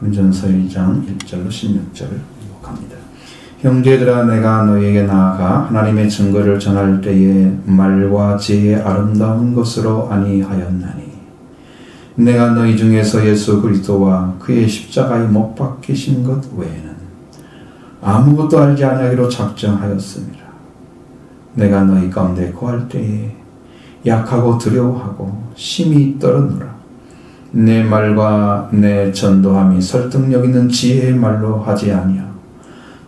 고린전서 1장 1절로 16절을 기록합니다. 형제들아, 내가 너희에게 나아가 하나님의 증거를 전할 때에 말과 지혜의 아름다운 것으로 아니하였나니 내가 너희 중에서 예수 그리스도와 그의 십자가에 못 박히신 것 외에는 아무것도 알지 아니하기로 작정하였습니다. 내가 너희 가운데 거할 때에 약하고 두려워하고 심히 떨었노라. 내 말과 내 전도함이 설득력 있는 지혜의 말로 하지 아니하고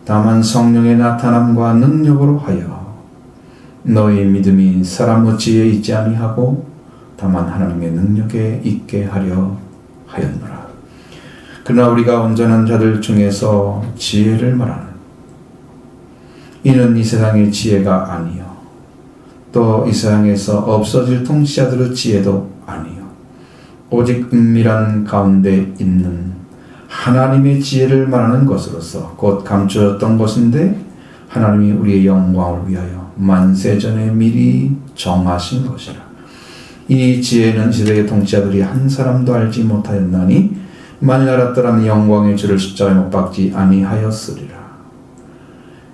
다만 성령의 나타남과 능력으로 하여 너희 믿음이 사람의 지혜에 있지 아니하고 다만 하나님의 능력에 있게 하려 하였노라. 그러나 우리가 온전한 자들 중에서 지혜를 말하는 이는 이 세상의 지혜가 아니요 또 이 세상에서 없어질 통치자들의 지혜도 아니요 오직 은밀한 가운데 있는 하나님의 지혜를 말하는 것으로서 곧 감추어졌던 것인데 하나님이 우리의 영광을 위하여 만세전에 미리 정하신 것이라. 이 지혜는 시대의 통치자들이 한 사람도 알지 못하였나니 만일 알았더라면 영광의 주를 십자가에 못 박지 아니하였으리라.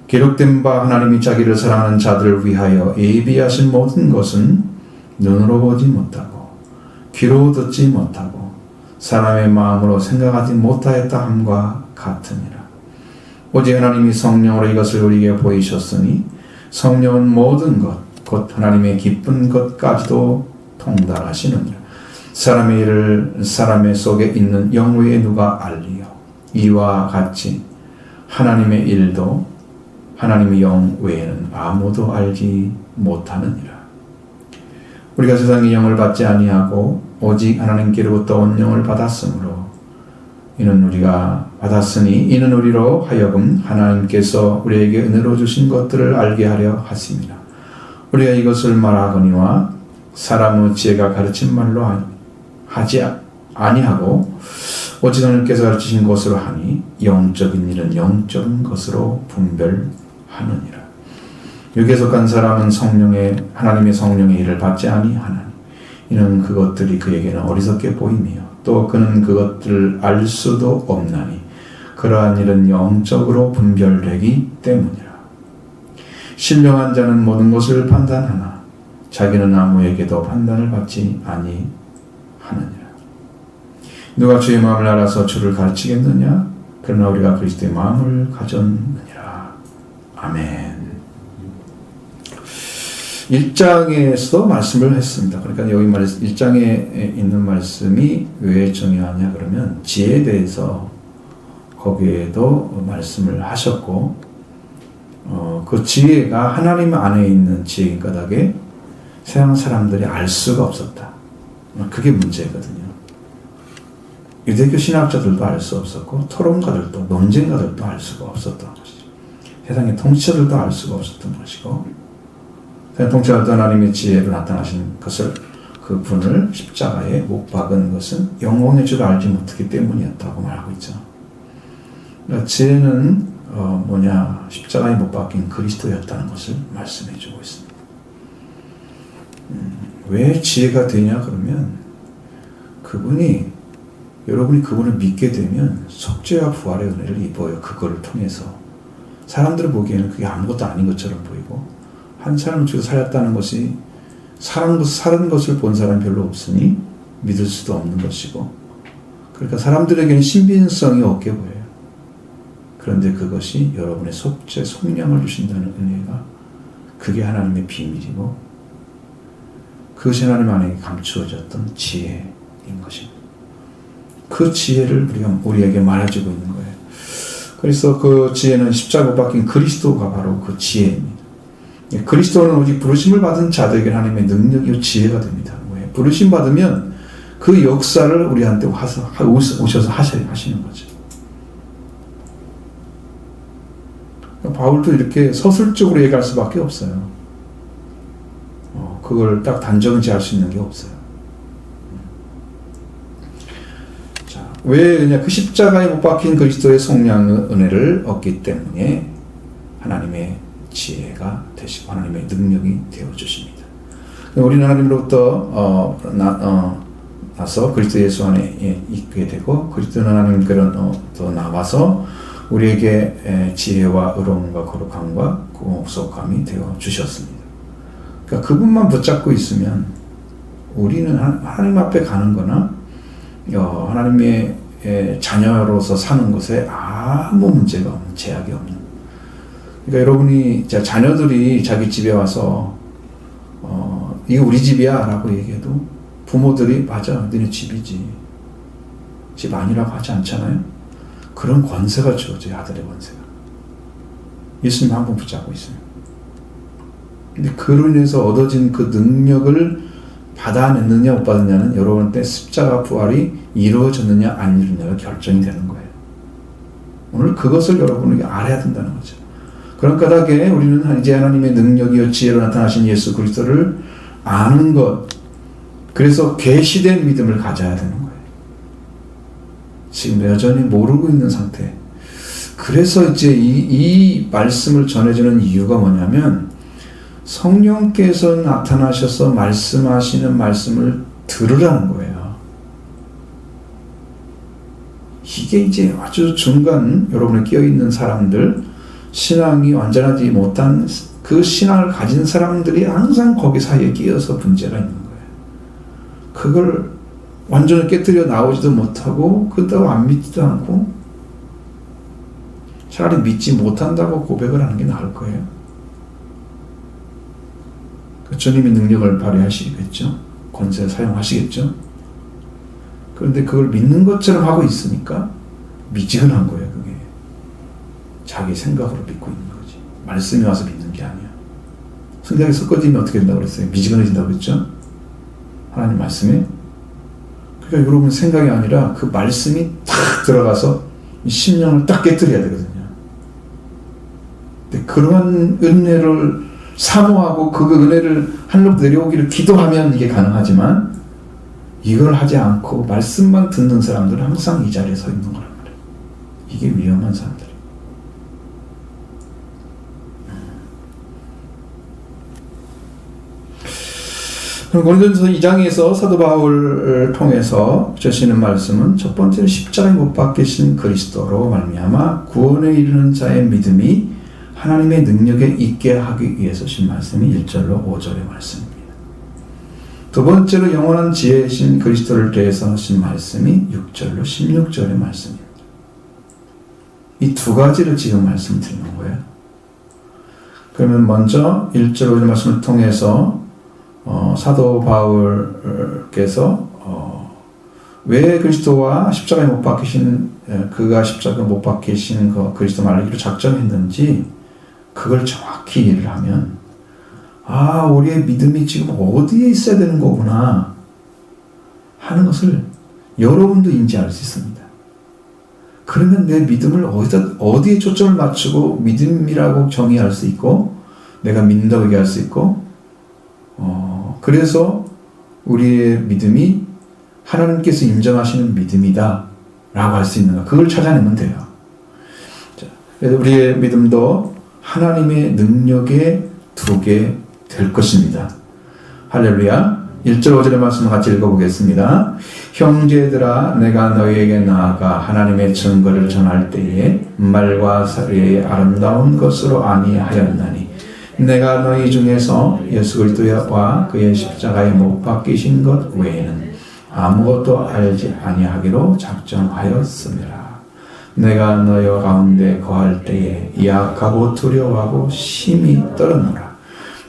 기록된 바 하나님이 자기를 사랑하는 자들을 위하여 예비하신 모든 것은 눈으로 보지 못하고 귀로 듣지 못하고 사람의 마음으로 생각하지 못하였다 함과 같으니라. 오직 하나님이 성령으로 이것을 우리에게 보이셨으니 성령은 모든 것 곧 하나님의 기쁜 것까지도 통달하시느니라. 사람의 일을 사람의 속에 있는 영 외에 누가 알리요. 이와 같이 하나님의 일도 하나님의 영 외에는 아무도 알지 못하느니라. 우리가 세상의 영을 받지 아니하고 오직 하나님께로부터 온 영을 받았으므로 이는 우리로 하여금 하나님께서 우리에게 은혜로 주신 것들을 알게 하려 하십니다. 우리가 이것을 말하거니와 사람의 지혜가 가르친 말로 하지 아니하고 오직 하나님께서 가르치신 것으로 하니 영적인 일은 영적인 것으로 분별하느니라. 여기에 속한 사람은 하나님의 성령의 일을 받지 아니하나니 이는 그것들이 그에게는 어리석게 보이며 또 그는 그것들을 알 수도 없나니 그러한 일은 영적으로 분별되기 때문이라. 신령한 자는 모든 것을 판단하나 자기는 아무에게도 판단을 받지 아니하느니라. 누가 주의 마음을 알아서 주를 가르치겠느냐? 그러나 우리가 그리스도의 마음을 가졌느니라. 아멘. 1장에서도 말씀을 했습니다. 그러니까 여기 1장에 있는 말씀이 왜 중요하냐 그러면 지혜에 대해서 거기에도 말씀을 하셨고 그 지혜가 하나님 안에 있는 지혜인 까닭에 세상 사람들이 알 수가 없었다. 그게 문제거든요. 유대교 신학자들도 알 수 없었고 토론가들도 논쟁가들도 알 수가 없었던 것이죠. 세상의 통치자들도 알 수가 없었던 것이고 세상 통치자들도 하나님의 지혜로 나타나신 것을 그 분을 십자가에 못 박은 것은 영광의 주를 알지 못했기 때문이었다고 말하고 있죠. 그러니까 지혜는 십자가에 못 박힌 그리스도였다는 것을 말씀해 주고 있습니다. 왜 지혜가 되냐 그러면 여러분이 그분을 믿게 되면 속죄와 부활의 은혜를 입어요. 그거를 통해서 사람들을 보기에는 그게 아무것도 아닌 것처럼 보이고 한 사람을 죽여 살렸다는 것이 사는 것을 본 사람이 별로 없으니 믿을 수도 없는 것이고 그러니까 사람들에게는 신빙성이 없게 보여요. 그런데 그것이 여러분의 속죄, 속량을 주신다는 은혜가 그게 하나님의 비밀이고 그것이 하나님 안에 감추어졌던 지혜인 것입니다. 그 지혜를 우리에게 말해주고 있는 거예요. 그래서 그 지혜는 십자가 못 박힌 그리스도가 바로 그 지혜입니다. 그리스도는 오직 부르심을 받은 자들에게 하나님의 능력이요 지혜가 됩니다. 왜? 부르심 받으면 그 역사를 우리한테 오셔서 하시는 거죠. 바울도 이렇게 서술적으로 얘기할 수밖에 없어요. 그걸 딱 단정 지을 수 있는 게 없어요. 자, 왜 그냥 그 십자가에 못 박힌 그리스도의 속량의 은혜를 얻기 때문에 하나님의 지혜가 되시고 하나님의 능력이 되어 주십니다. 우리는 하나님으로부터 나서 그리스도 예수 안에 있게 되고 그리스도는 하나님께로 나와서 우리에게 지혜와 의로움과 거룩함과 구속함이 되어 주셨습니다. 그러니까 그분만 붙잡고 있으면 우리는 하나님 앞에 가는 거나 하나님의 자녀로서 사는 것에 아무 문제가 없는, 제약이 없는. 그러니까 여러분이 자녀들이 자기 집에 와서 이거 우리 집이야 라고 얘기해도 부모들이 맞아, 너네 집이지, 집 아니라고 하지 않잖아요. 그런 권세가 주어져요. 아들의 권세가. 예수님 한 번 붙잡고 있어요. 근데 그로 인해서 얻어진 그 능력을 받아냈느냐 못 받았느냐는 여러분한테 십자가 부활이 이루어졌느냐 안 이루느냐가 결정이 되는 거예요. 오늘 그것을 여러분에게 알아야 된다는 거죠. 그런 까닭에 우리는 이제 하나님의 능력이요 지혜로 나타나신 예수 그리스도를 아는 것, 그래서 계시된 믿음을 가져야 되는 거예요. 지금 여전히 모르고 있는 상태. 그래서 이제 이 말씀을 전해주는 이유가 뭐냐면 성령께서 나타나셔서 말씀하시는 말씀을 들으라는 거예요. 이게 이제 아주 중간, 여러분이 끼어있는 사람들, 신앙이 완전하지 못한 그 신앙을 가진 사람들이 항상 거기 사이에 끼어서 문제가 있는 거예요. 그걸 완전히 깨뜨려 나오지도 못하고 그렇다고 안 믿지도 않고 차라리 믿지 못한다고 고백을 하는 게 나을 거예요. 주님이 능력을 발휘하시겠죠. 권세 사용하시겠죠. 그런데 그걸 믿는 것처럼 하고 있으니까 미지근한 거예요. 그게 자기 생각으로 믿고 있는 거지. 말씀이 와서 믿는 게 아니야. 생각이 섞어지면 어떻게 된다고 그랬어요? 미지근해진다고 그랬죠. 하나님 말씀에. 그러니까 여러분 생각이 아니라 그 말씀이 탁 들어가서 심령을 딱 깨뜨려야 되거든요. 근데 그런 은혜를 사모하고 그 은혜를 하늘로 내려오기를 기도하면 이게 가능하지만 이걸 하지 않고 말씀만 듣는 사람들은 항상 이 자리에 서 있는 거란 말이에요. 이게 위험한 사람들이에요. 고린도전서 2장에서 사도 바울을 통해서 주시는 말씀은 첫 번째는 십자가에 못 박히신 그리스도로 말미암아 구원에 이르는 자의 믿음이 하나님의 능력에 있게 하기 위해서 신 말씀이 1절로 5절의 말씀입니다. 두 번째로 영원한 지혜이신 그리스도를 대해서 하신 말씀이 6절로 16절의 말씀입니다. 이 두 가지를 지금 말씀드리는 거예요. 그러면 먼저 1절 5절 말씀을 통해서 사도 바울께서 왜 그리스도와 십자가에 못 박히신 그가 십자가에 못 박히신 그 그리스도 말하기로 작정했는지 그걸 정확히 이해를 하면 우리의 믿음이 지금 어디에 있어야 되는 거구나 하는 것을 여러분도 인지할 수 있습니다. 그러면 내 믿음을 어디에 초점을 맞추고 믿음이라고 정의할 수 있고 내가 믿는다고 얘기할 수 있고 그래서 우리의 믿음이 하나님께서 인정하시는 믿음이다 라고 할 수 있는가, 그걸 찾아내면 돼요. 자, 그래서 우리의 믿음도 하나님의 능력에 두게 될 것입니다. 할렐루야. 1절 5절의 말씀을 같이 읽어보겠습니다. 형제들아 내가 너희에게 나아가 하나님의 증거를 전할 때에 말과 사리의 아름다운 것으로 아니하였나니 내가 너희 중에서 예수 그리스도와 그의 십자가에 못 박히신 것 외에는 아무것도 알지 아니하기로 작정하였음이라. 내가 너희 가운데 거할 때에 약하고 두려워하고 심히 떨었노라.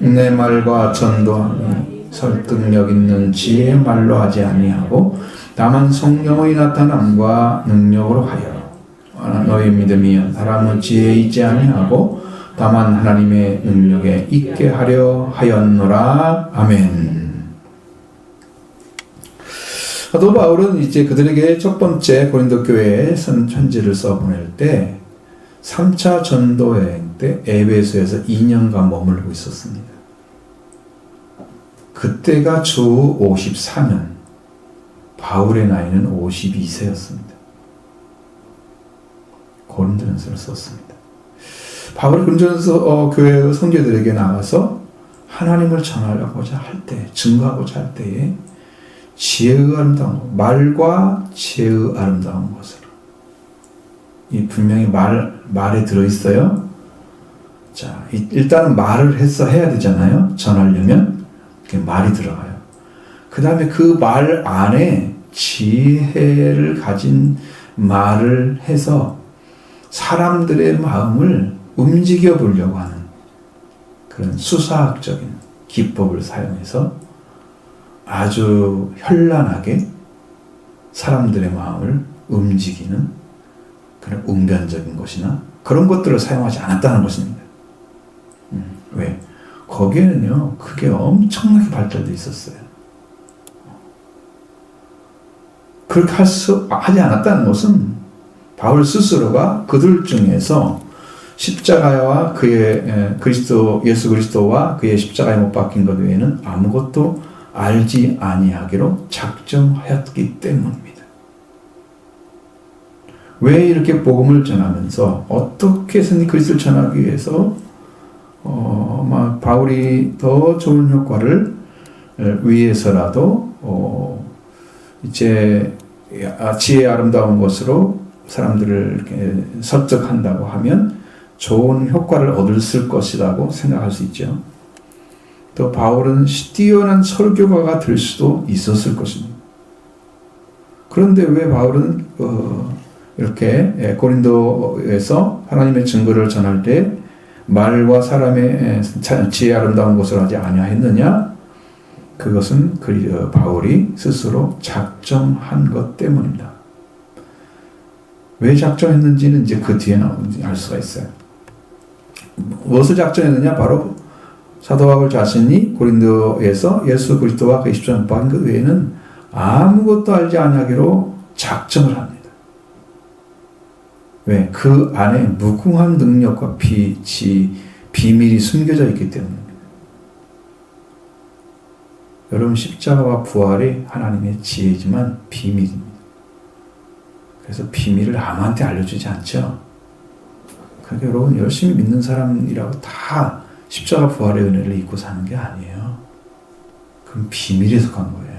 내 말과 전도함이 설득력 있는 지혜의 말로 하지 아니하고 다만 성령의 나타남과 능력으로 하여 너희 믿음이 사람의 지혜에 있지 아니하고 다만 하나님의 능력에 있게 하려 하였노라. 아멘. 사도 바울은 이제 그들에게 첫 번째 고린도 교회에 선 편지를 써 보낼 때 3차 전도 여행 때 에베소에서 2년간 머물고 있었습니다. 그때가 주 54년, 바울의 나이는 52세였습니다. 고린도전서를 썼습니다. 바울이 고린도전서 교회의 성도들에게 나가서 하나님을 전하고자 할 때, 증거하고자 할 때에 지혜의 아름다운 것, 말과 지혜의 아름다운 것으로. 이 분명히 말에 들어있어요. 자, 일단은 말을 해야 되잖아요. 전하려면. 말이 들어가요. 그 다음에 그 말 안에 지혜를 가진 말을 해서 사람들의 마음을 움직여 보려고 하는 그런 수사학적인 기법을 사용해서 아주 현란하게 사람들의 마음을 움직이는 그런 웅변적인 것이나 그런 것들을 사용하지 않았다는 것입니다. 왜? 거기에는요, 그게 엄청나게 발달되어 있었어요. 그렇게 하지 않았다는 것은 바울 스스로가 그들 중에서 십자가와 그의 예수 그리스도와 그의 십자가에 못 박힌 것 외에는 아무것도 알지 아니하기로 작정하였기 때문입니다. 왜 이렇게 복음을 전하면서 어떻게 해서든 그리스도를 전하기 위해서 바울이 더 좋은 효과를 위해서라도 이제 지혜의 아름다운 것으로 사람들을 이렇게 설득한다고 하면 좋은 효과를 얻을 것이라고 생각할 수 있죠. 또 바울은 뛰어난 설교가가 될 수도 있었을 것입니다. 그런데 왜 바울은 이렇게 고린도에서 하나님의 증거를 전할 때 말과 사람의 지혜의 아름다운 것을 하지 아니하였느냐? 그것은 바울이 스스로 작정한 것 때문입니다. 왜 작정했는지는 이제 그 뒤에 나오는지 알 수가 있어요. 무엇을 작정했느냐? 바로 사도 바울 자신이 고린도에서 예수 그리스도와 그의 십자가에 못 박힌 것 외에는 아무것도 알지 아니하기로 작정을 합니다. 왜? 그 안에 무궁한 능력과 비밀이 숨겨져 있기 때문입니다. 여러분, 십자가와 부활이 하나님의 지혜지만 비밀입니다. 그래서 비밀을 아무한테 알려주지 않죠. 그러니까 여러분, 열심히 믿는 사람이라고 다 십자가 부활의 은혜를 잊고 사는 게 아니에요. 그건 비밀에 속한 거예요.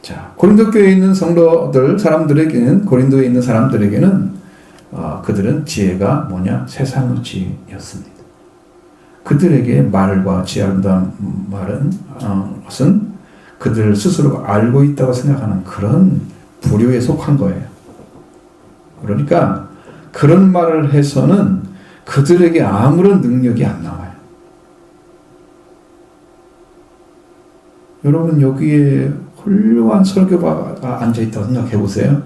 자, 고린도 교회에 있는 사람들에게는 고린도에 있는 사람들에게는 그들은 지혜가 뭐냐? 세상의 지혜였습니다. 그들에게 말과 지혜 아름다운 말은 것은 그들 스스로가 알고 있다고 생각하는 그런 부류에 속한 거예요. 그러니까 그런 말을 해서는 그들에게 아무런 능력이 안 나와요. 여러분, 여기에 훌륭한 설교가가 앉아있다고 생각해 보세요.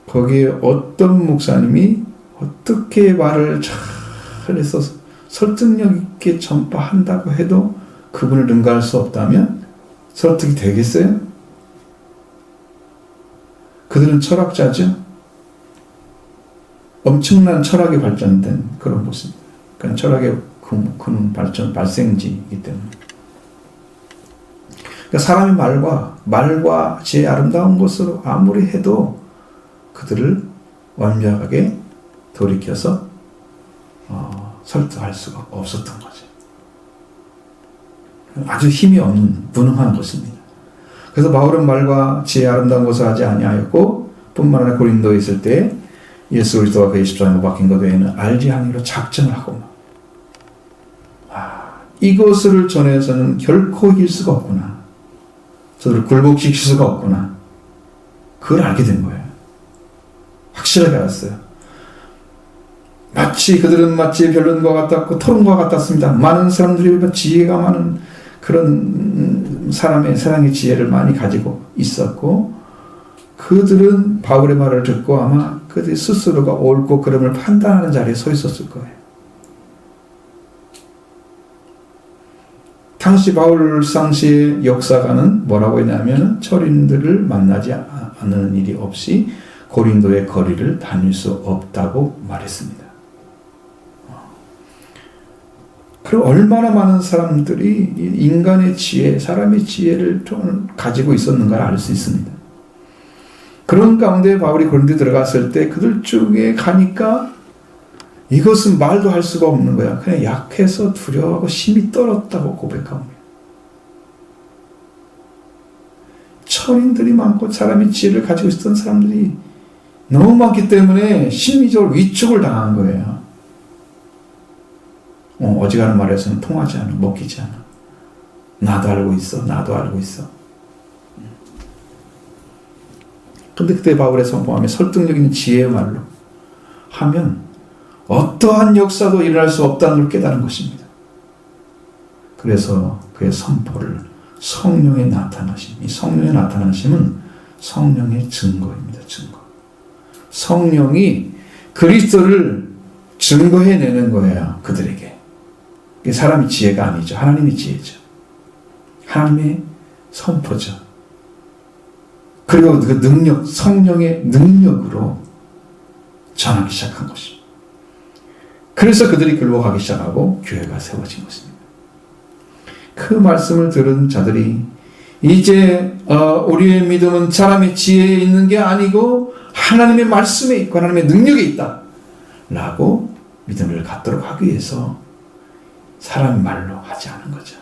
거기에 어떤 목사님이 어떻게 말을 잘해서 설득력 있게 전파한다고 해도 그분을 능가할 수 없다면 설득이 되겠어요? 그들은 철학자죠. 엄청난 철학이 발전된 그런 곳입니다. 그러니까 철학의 큰 발생지이기 때문에. 그러니까 사람의 말과 지혜의 아름다운 것으로 아무리 해도 그들을 완벽하게 돌이켜서 설득할 수가 없었던 거죠. 아주 힘이 없는 무능한 것입니다. 그래서 바울은 말과 지혜의 아름다운 것을 하지 아니하였고 뿐만 아니라 고린도에 있을 때 예수 그리스도와 그의 십자가에 못 박힌 것 외에는 알지 아니하기로 작정을 하고 이것을 전해서는 결코 이길 수가 없구나. 저들을 굴복시킬 수가 없구나. 그걸 알게 된 거예요. 확실하게 알았어요. 그들은 마치 변론과 같았고 토론과 같았습니다. 많은 사람들이 지혜가 많은 그런 세상의 지혜를 많이 가지고 있었고 그들은 바울의 말을 듣고 아마 그들 스스로가 옳고 그름을 판단하는 자리에 서 있었을 거예요. 당시 바울 당시의 역사가는 뭐라고 했냐면 철인들을 만나지 않는 일이 없이 고린도의 거리를 다닐 수 없다고 말했습니다. 그리고 얼마나 많은 사람들이 인간의 지혜, 사람의 지혜를 가지고 있었는가를 알 수 있습니다. 그런 가운데 바울이 고린도에 들어갔을 때 그들 중에 가니까 이것은 말도 할 수가 없는 거야. 그냥 약해서 두려워하고 힘이 떨었다고 고백하는 거야. 천인들이 많고 사람이 지혜를 가지고 있었던 사람들이 너무 많기 때문에 심리적으로 위축을 당한 거예요. 어지간한 말에서는 통하지 않아, 먹히지 않아. 나도 알고 있어, 나도 알고 있어. 근데 그때 바울의 선포함에 설득력있는 지혜의 말로 하면 어떠한 역사도 일어날 수 없다는 걸 깨달은 것입니다. 그래서 그의 선포를 성령의 나타나심, 이 성령의 나타나심은 성령의 증거입니다. 증거. 성령이 그리스도를 증거해내는 거예요. 그들에게. 사람이 지혜가 아니죠. 하나님이 지혜죠. 하나님의 선포죠. 그리고 그 능력, 성령의 능력으로 전하기 시작한 것입니다. 그래서 그들이 글로 가기 시작하고 교회가 세워진 것입니다. 그 말씀을 들은 자들이 이제 우리의 믿음은 사람의 지혜에 있는 게 아니고 하나님의 말씀에 있고 하나님의 능력에 있다 라고 믿음을 갖도록 하기 위해서 사람 말로 하지 않은 거죠.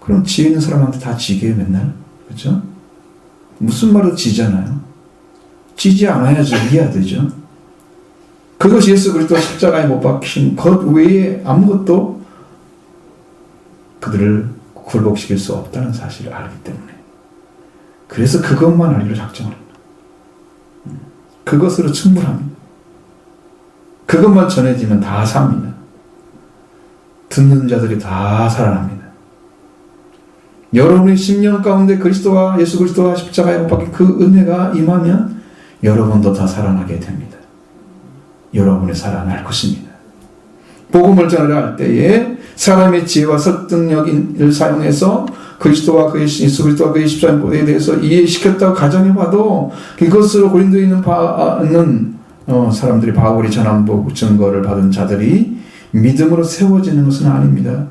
그럼 지혜 있는 사람한테 다 지게요 맨날. 그렇죠? 무슨 말도 지잖아요. 지지 않아야죠. 이해해야 되죠. 그것이 예수 그리스도 십자가에 못 박힌 것 외에 아무것도 그들을 굴복시킬 수 없다는 사실을 알기 때문에. 그래서 그것만 알기로 작정합니다. 그것으로 충분합니다. 그것만 전해지면 다 삽니다. 듣는 자들이 다 살아납니다. 여러분의 심령 가운데 그리스도와 예수 그리스도와 십자가에 못 박힌 그 은혜가 임하면 여러분도 다 살아나게 됩니다. 여러분이 살아날 것입니다. 복음을 전하려 할 때에 사람의 지혜와 설득력을 사용해서 그리스도와 그의 예수 그리스도와 그의 십자가에 대해서 이해시켰다고 가정해봐도 그것으로 고린도에 있는 사람들이 바울이 전한 증거를 받은 자들이 믿음으로 세워지는 것은 아닙니다.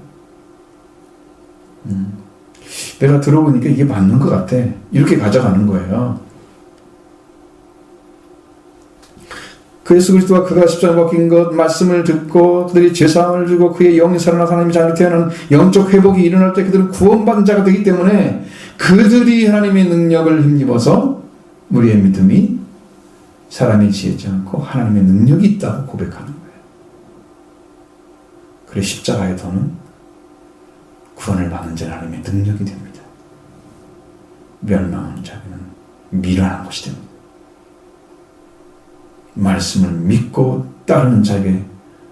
내가 들어보니까 이게 맞는 것 같아. 이렇게 가져가는 거예요. 그 예수 그리스도와 그가 십자가에 박힌 것 말씀을 듣고 그들이 죄사함을 주고 그의 영이 살아나서 하나님의 자녀로 태어나는 영적 회복이 일어날 때 그들은 구원받은 자가 되기 때문에 그들이 하나님의 능력을 힘입어서 우리의 믿음이 사람의 지혜지 않고 하나님의 능력이 있다고 고백하는 거예요. 그래 십자가의 도는 구원을 받는 자는 하나님의 능력이 됩니다. 멸망하는 자는 미련한 것이 됩니다. 말씀을 믿고 따르는 자에게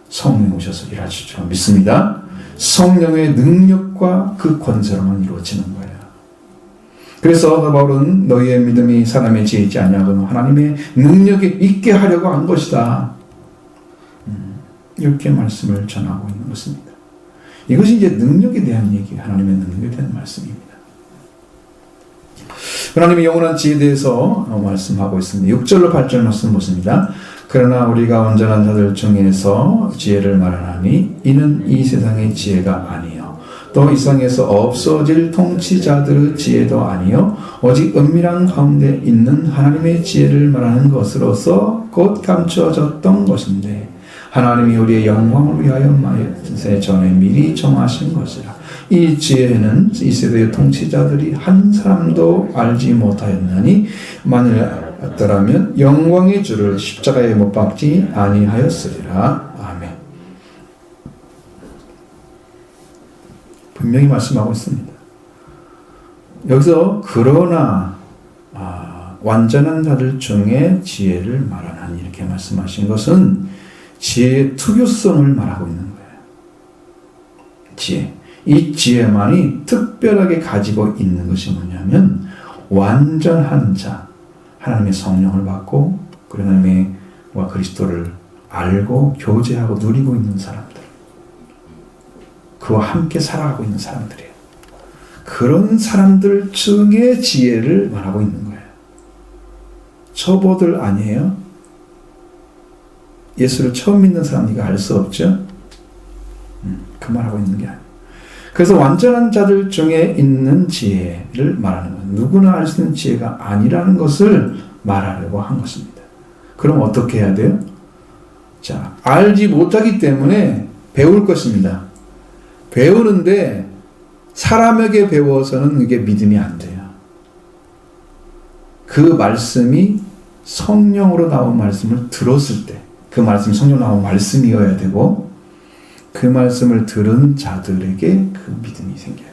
성령이 오셔서 일하실 줄 믿습니다. 성령의 능력과 그 권세로만 이루어지는 거예요. 그래서 바울은 너희의 믿음이 사람의 지혜이지 아니하고 하나님의 능력이 있게 하려고 한 것이다. 이렇게 말씀을 전하고 있는 것입니다. 이것이 이제 능력에 대한 얘기, 하나님의 능력에 대한 말씀입니다. 하나님의 영원한 지혜에 대해서 말씀하고 있습니다. 6절로 8절 말씀 보십니다. 그러나 우리가 온전한 자들 중에서 지혜를 말하나니 이는 이 세상의 지혜가 아니요 또 이 세상에서 없어질 통치자들의 지혜도 아니요 오직 은밀한 가운데 있는 하나님의 지혜를 말하는 것으로서 곧 감추어졌던 것인데 하나님이 우리의 영광을 위하여 만세 전에 미리 정하신 것이라. 이 지혜는 이 세대의 통치자들이 한 사람도 알지 못하였나니 만일 알았더라면 영광의 주를 십자가에 못 박지 아니하였으리라. 아멘. 분명히 말씀하고 있습니다. 여기서 그러나 완전한 자들 중에 지혜를 말하나니 이렇게 말씀하신 것은 지혜의 특유성을 말하고 있는 거예요. 지혜. 이 지혜만이 특별하게 가지고 있는 것이 뭐냐면 완전한 자, 하나님의 성령을 받고 하나님과 그리스도를 알고 교제하고 누리고 있는 사람들, 그와 함께 살아가고 있는 사람들이에요. 그런 사람들 중에 지혜를 말하고 있는 거예요. 초보들 아니에요? 예수를 처음 믿는 사람 이거 알 수 없죠? 그 말하고 있는 게 아니에요. 그래서 완전한 자들 중에 있는 지혜를 말하는 것, 누구나 알 수 있는 지혜가 아니라는 것을 말하려고 한 것입니다. 그럼 어떻게 해야 돼요? 자, 알지 못하기 때문에 배울 것입니다. 배우는데 사람에게 배워서는 이게 믿음이 안 돼요. 그 말씀이 성령으로 나온 말씀을 들었을 때, 그 말씀이 성령으로 나온 말씀이어야 되고, 그 말씀을 들은 자들에게 그 믿음이 생겨요.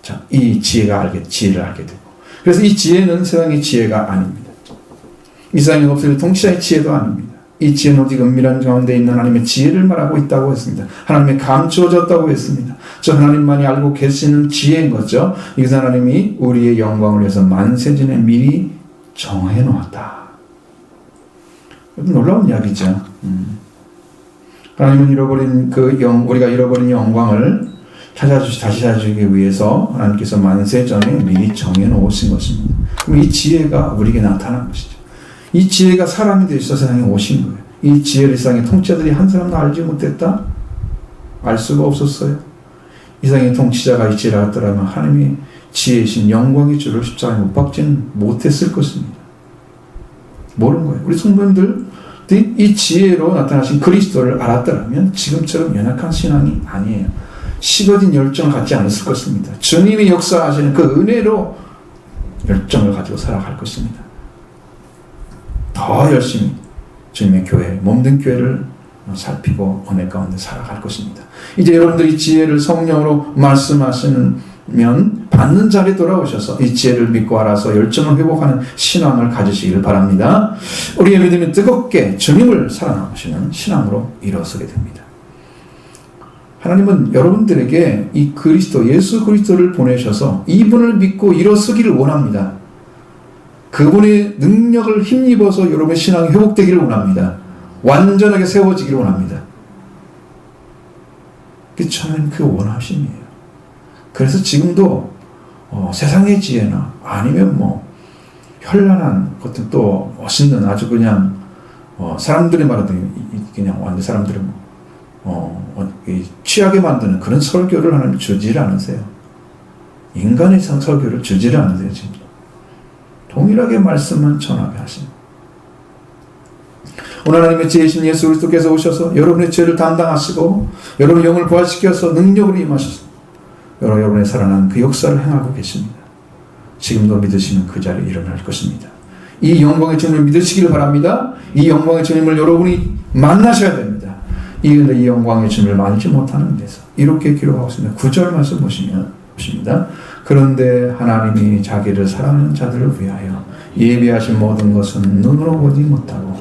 자, 이 지혜를 알게 되고. 그래서 이 지혜는 세상의 지혜가 아닙니다. 이 세상에 없을 통치자의 지혜도 아닙니다. 이 지혜는 오직 은밀한 가운데 있는 하나님의 지혜를 말하고 있다고 했습니다. 하나님의 감추어졌다고 했습니다. 저 하나님만이 알고 계시는 지혜인 거죠. 이것은 하나님이 우리의 영광을 위해서 만세전에 미리 정해 놓았다. 놀라운 이야기죠. 하나님은 우리가 잃어버린 영광을 다시 찾아주기 위해서 하나님께서 만세전에 미리 정해 놓으신 것입니다. 그럼 이 지혜가 우리에게 나타난 것이죠. 이 지혜가 사람이 되어서 세상에 오신 거예요. 이 지혜를 세상의 통치자들이 한 사람도 알지 못했다? 알 수가 없었어요. 이 세상의 통치자가 이 지혜를 알았더라면 하나님이 지혜이신 영광의 주를 십자가에 못 박지는 못했을 것입니다. 모르는 거예요. 우리 성도님들이 이 지혜로 나타나신 그리스도를 알았더라면 지금처럼 연약한 신앙이 아니에요. 식어진 열정을 갖지 않았을 것입니다. 주님이 역사하시는 그 은혜로 열정을 가지고 살아갈 것입니다. 더 열심히 주님의 교회, 몸된 교회를 살피고 은혜 가운데 살아갈 것입니다. 이제 여러분들이 지혜를 성령으로 말씀하시면 받는 자리에 돌아오셔서 이 지혜를 믿고 알아서 열정을 회복하는 신앙을 가지시기를 바랍니다. 우리의 믿음이 뜨겁게 주님을 사랑하시는 신앙으로 일어서게 됩니다. 하나님은 여러분들에게 이 그리스도, 예수 그리스도를 보내셔서 이분을 믿고 일어서기를 원합니다. 그분의 능력을 힘입어서 여러분의 신앙이 회복되기를 원합니다. 완전하게 세워지기를 원합니다. 그게 참 그 원하심이에요. 그래서 지금도 세상의 지혜나 아니면 현란한 것들 또 멋있는 아주 그냥 사람들이 말하던 그냥 완전 사람들이 취하게 만드는 그런 설교를 하나님 주지를 않으세요. 인간의 설교를 주지를 않으세요. 지금 동일하게 말씀만 전하게 하십니다. 오늘 하나님의 지혜이신 예수 그리스도께서 오셔서 여러분의 죄를 담당하시고 여러분의 영을 부활시켜서 능력으로 임하셔서 여러분의 살아난 그 역사를 행하고 계십니다. 지금도 믿으시면 그 자리에 일어날 것입니다. 이 영광의 주님을 믿으시기를 바랍니다. 이 영광의 주님을 여러분이 만나셔야 됩니다. 이 영광의 주님을 만나지 못하는 데서 이렇게 기록하고 있습니다. 9절 말씀 보십니다. 그런데 하나님이 자기를 사랑하는 자들을 위하여 예비하신 모든 것은 눈으로 보지 못하고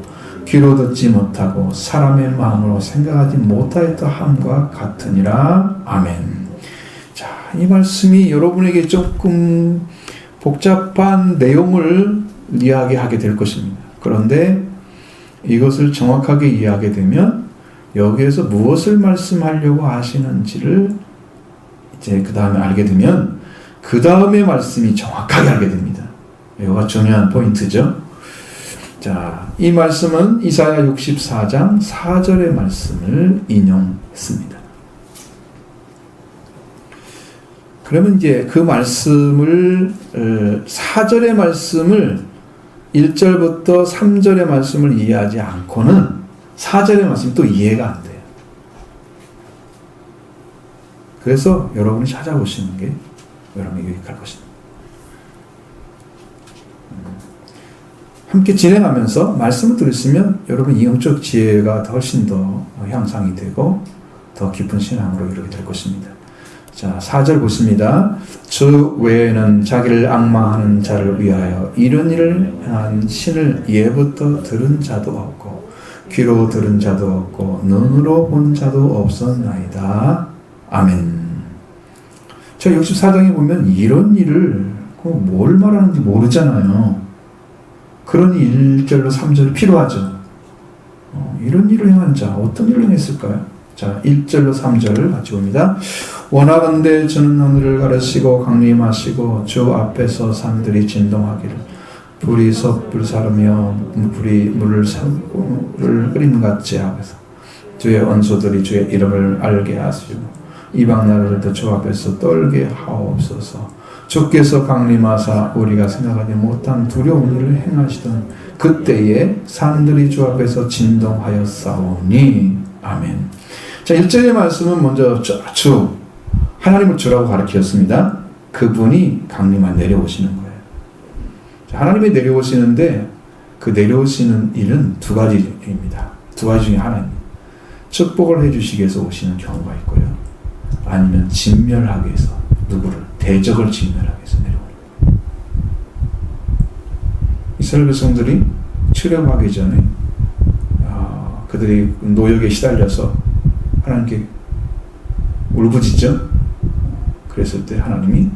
귀로 듣지 못하고 사람의 마음으로 생각하지 못하였다 함과 같으니라. 아멘. 자, 이 말씀이 여러분에게 조금 복잡한 내용을 이야기하게 될 것입니다. 그런데 이것을 정확하게 이해하게 되면 여기에서 무엇을 말씀하려고 하시는지를 이제 그 다음에 알게 되면 그 다음의 말씀이 정확하게 알게 됩니다. 이거가 중요한 포인트죠. 자, 이 말씀은 이사야 64장 4절의 말씀을 인용했습니다. 그러면 이제 그 말씀을 4절의 말씀을 1절부터 3절의 말씀을 이해하지 않고는 4절의 말씀이 또 이해가 안 돼요. 그래서 여러분이 찾아보시는 게 여러분에게 유익할 것입니다. 함께 진행하면서 말씀을 들으시면 여러분 영적 지혜가 훨씬 더 향상이 되고 더 깊은 신앙으로 이르게 될 것입니다. 자, 4절 보십니다. 주 외에는 자기를 앙망하는 자를 위하여 이런 일을 행한 신을 예부터 들은 자도 없고 귀로 들은 자도 없고 눈으로 본 자도 없었나이다. 아멘. 저 64장에 보면 이런 일을 뭘 말하는지 모르잖아요. 그러니 1절로 3절 필요하죠. 이런 일을 행한 자, 어떤 일을 행했을까요? 자, 1절로 3절을 같이 봅니다. 원하건대 주는 하늘을 가르시고 강림하시고 주 앞에서 산들이 진동하기를 불이 섣불 사르며 불이 물을 끓임같이 하면서 주의 원소들이 주의 이름을 알게 하시고 이방 나라들도 주 앞에서 떨게 하옵소서. 주께서 강림하사 우리가 생각하지 못한 두려운 일을 행하시던 그때에 산들이 주 앞에서 진동하였사오니. 아멘. 자, 1절의 말씀은 먼저 주, 하나님을 주라고 가르쳤습니다. 그분이 강림하 내려오시는 거예요. 자, 하나님이 내려오시는데 그 내려오시는 일은 두 가지입니다. 두 가지 중에 하나입니다. 축복을 해주시기 위해서 오시는 경우가 있고요. 아니면 진멸하기 위해서, 누구를? 대적을 진멸하기 위해서 내려오는 거예요. 이스라엘 백성들이 출애굽하기 전에 그들이 노역에 시달려서 하나님께 울부짖죠. 그랬을 때 하나님이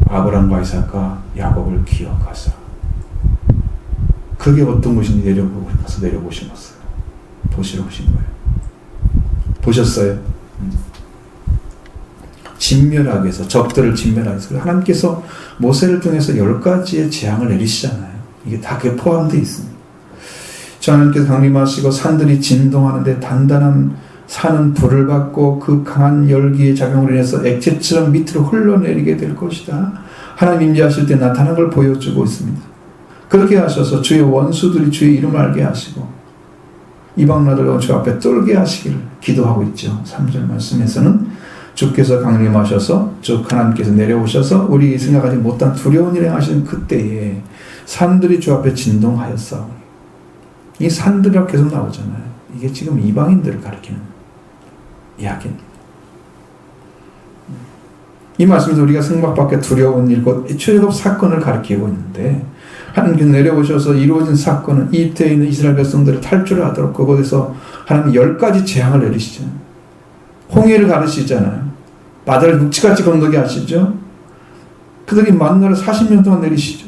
아브라함과 이삭과 야곱을 기억하사, 그게 어떤 것인지 내려보신 것을 보시러 오신 거예요. 보셨어요? 진멸하기 위해서, 적들을 진멸하기 위해서. 하나님께서 모세를 통해서 10가지의 재앙을 내리시잖아요. 이게 다 그게 포함되어 있습니다. 하나님께서 강림하시고 산들이 진동하는데 단단한 산은 불을 받고 그 강한 열기의 작용으로 인해서 액체처럼 밑으로 흘러내리게 될 것이다. 하나님 임재하실 때 나타난 걸 보여주고 있습니다. 그렇게 하셔서 주의 원수들이 주의 이름을 알게 하시고 이방 나라들과 주 앞에 떨게 하시기를 기도하고 있죠. 3절 말씀에서는 주께서 강림하셔서, 즉 하나님께서 내려오셔서 우리 생각하지 못한 두려운 일을 하시는 그때에 산들이 주 앞에 진동하였사오니. 이 산들이라고 계속 나오잖아요. 이게 지금 이방인들을 가리키는 이야기입니다. 이 말씀에서 우리가 생각 밖에 두려운 일, 곧 출애굽 사건을 가리키고 있는데, 하나님께서 내려오셔서 이루어진 사건은 이집트에 있는 이스라엘 백성들을 탈출을 하도록 그곳에서 하나님이 10가지 재앙을 내리시죠. 홍해를 가르시잖아요. 바다를 육지같이 건너게 하시죠. 그들이 만나를 40년 동안 내리시죠.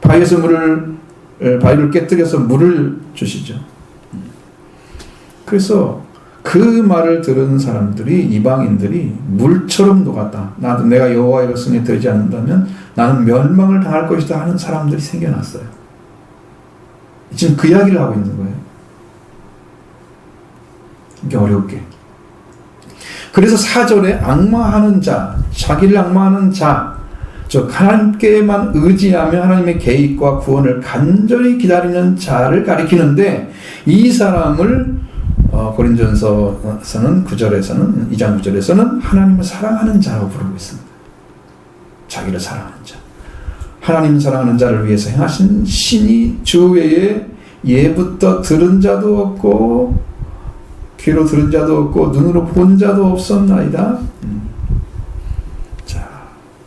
바위에서 바위를 깨뜨려서 물을 주시죠. 그래서 그 말을 들은 사람들이, 이방인들이 물처럼 녹았다. 나도 내가 여호와의 백성이 되지 않는다면 나는 멸망을 당할 것이다 하는 사람들이 생겨났어요. 지금 그 이야기를 하고 있는 거예요. 이게 어렵게. 그래서 4절에 악마하는 자, 자기를 악마하는 자, 즉 하나님께만 의지하며 하나님의 계획과 구원을 간절히 기다리는 자를 가리키는데, 이 사람을 고린전서서는 9절에서는, 2장 9절에서는 하나님을 사랑하는 자라고 부르고 있습니다. 자기를 사랑하는 자. 하나님 사랑하는 자를 위해서 행하신 신이 주 외에 예부터 들은 자도 없고 귀로 들은 자도 없고 눈으로 본 자도 없었나이다. 자,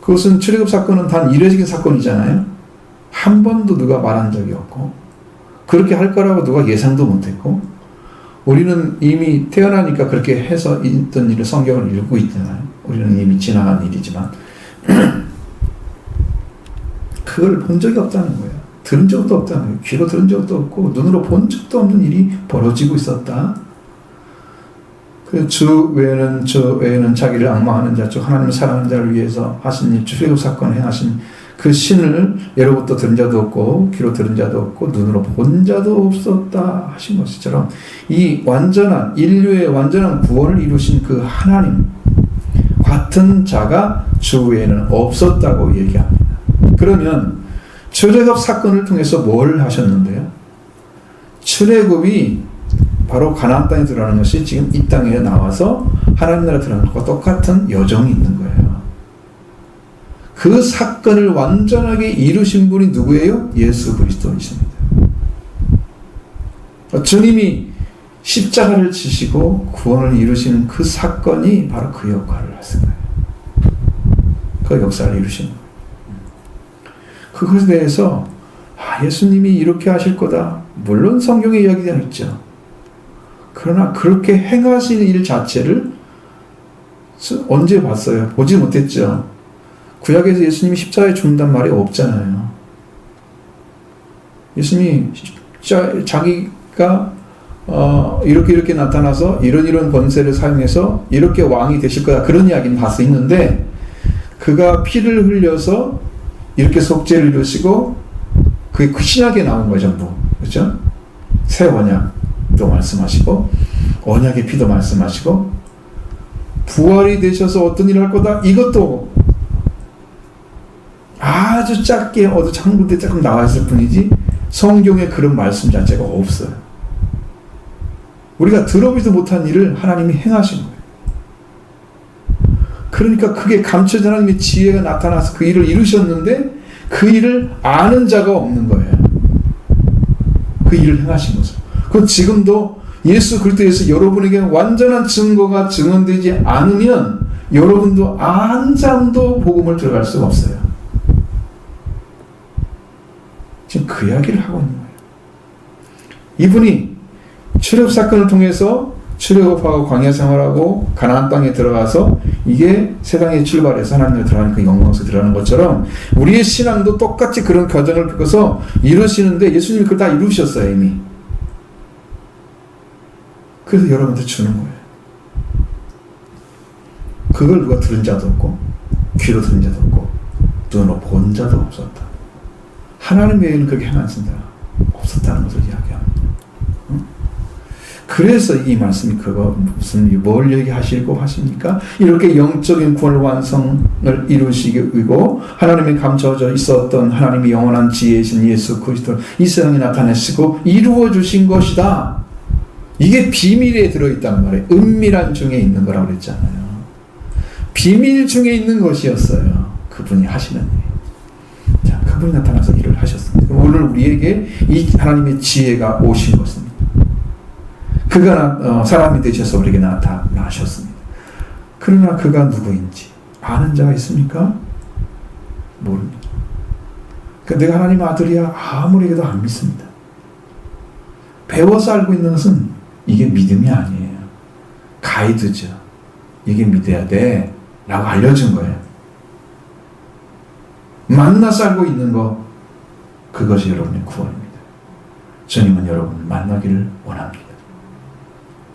그것은 출애굽 사건은 단 이례적인 사건이잖아요. 한 번도 누가 말한 적이 없고 그렇게 할 거라고 누가 예상도 못했고, 우리는 이미 태어나니까 그렇게 해서 있던 일을 성경을 읽고 있잖아요. 우리는 이미 지나간 일이지만 그걸 본 적이 없다는 거예요. 들은 적도 없다는 거예요. 귀로 들은 적도 없고 눈으로 본 적도 없는 일이 벌어지고 있었다. 그 주 외에는 자기를 악마하는 자, 즉 하나님을 사랑하는 자를 위해서 하신 일, 출애굽 사건을 행하신 그 신을 예로부터 들은 자도 없고 귀로 들은 자도 없고 눈으로 본 자도 없었다 하신 것처럼, 이 완전한 인류의 완전한 구원을 이루신 그 하나님 같은 자가 주 외에는 없었다고 얘기합니다. 그러면 출애굽 사건을 통해서 뭘 하셨는데요? 출애굽이 바로 가나안 땅에 들어가는 것이 지금 이 땅에 나와서 하나님 나라에 들어가는 것과 똑같은 여정이 있는 거예요. 그 사건을 완전하게 이루신 분이 누구예요? 예수 그리스도이십니다. 주님이 십자가를 지시고 구원을 이루시는 그 사건이 바로 그 역할을 하셨어요. 그 역사를 이루신 거예요. 그것에 대해서 예수님이 이렇게 하실 거다. 물론 성경에 이야기되어 있죠. 그러나 그렇게 행하시는 일 자체를 언제 봤어요? 보지 못했죠. 구약에서 예수님이 십자가에 죽는단 말이 없잖아요. 예수님이 자기가 이렇게 나타나서 이런 권세를 사용해서 이렇게 왕이 되실 거다, 그런 이야기는 다 써 있는데, 그가 피를 흘려서 이렇게 속죄를 이루시고 그게 그 신약에 나온 거죠, 전부. 그렇죠? 새 언약도 말씀하시고 언약의 피도 말씀하시고 부활이 되셔서 어떤 일을 할 거다, 이것도 아주 작게 어디 창문에 조금 나와 있을 뿐이지 성경에 그런 말씀 자체가 없어요. 우리가 들어보지도 못한 일을 하나님이 행하신 거예요. 그러니까 그게 감춰진 하나님의 지혜가 나타나서 그 일을 이루셨는데 그 일을 아는 자가 없는 거예요. 그 일을 행하신 것을. 그럼 지금도 예수 그리스도에서 여러분에게 완전한 증거가 증언되지 않으면 여러분도 한 잠도 복음을 들어갈 수가 없어요. 지금 그 이야기를 하고 있는 거예요. 이분이 출애굽 사건을 통해서 출애굽하고 광야 생활하고 가나안 땅에 들어가서 이게 세상에 출발해서 하나님을 들어가는 그 영광 속에 들어가는 것처럼 우리의 신앙도 똑같이 그런 과정을 겪어서 이루시는데 예수님이 그걸 다 이루셨어요 이미. 그래서 여러분들 주는 거예요. 그걸 누가 들은 자도 없고 귀로 들은 자도 없고 눈으로 본 자도 없었다. 하나님 외에는 그렇게 행한 자가 없었다는 것을 이야기합니다. 그래서 이 말씀이 그거 무슨 뭘 얘기하시고 하십니까? 이렇게 영적인 구원 완성을 이루시고 하나님이 감춰져 있었던 하나님의 영원한 지혜이신 예수 그리스도를 이 세상에 나타내시고 이루어 주신 것이다. 이게 비밀에 들어있단 말이에요. 은밀한 중에 있는 거라고 그랬잖아요. 비밀 중에 있는 것이었어요. 그분이 하시는 일. 자, 그분이 나타나서 일을 하셨습니다. 그럼 오늘 우리에게 이 하나님의 지혜가 오신 것입니다. 그가 사람이 되셔서 우리에게 나타나셨습니다. 그러나 그가 누구인지 아는 자가 있습니까? 모릅니다. 그러니까 내가 하나님 아들이야 아무리 해도 안 믿습니다. 배워서 알고 있는 것은 이게 믿음이 아니에요. 가이드죠. 이게 믿어야 돼 라고 알려준 거예요. 만나서 알고 있는 거 그것이 여러분의 구원입니다. 주님은 여러분을 만나기를 원합니다.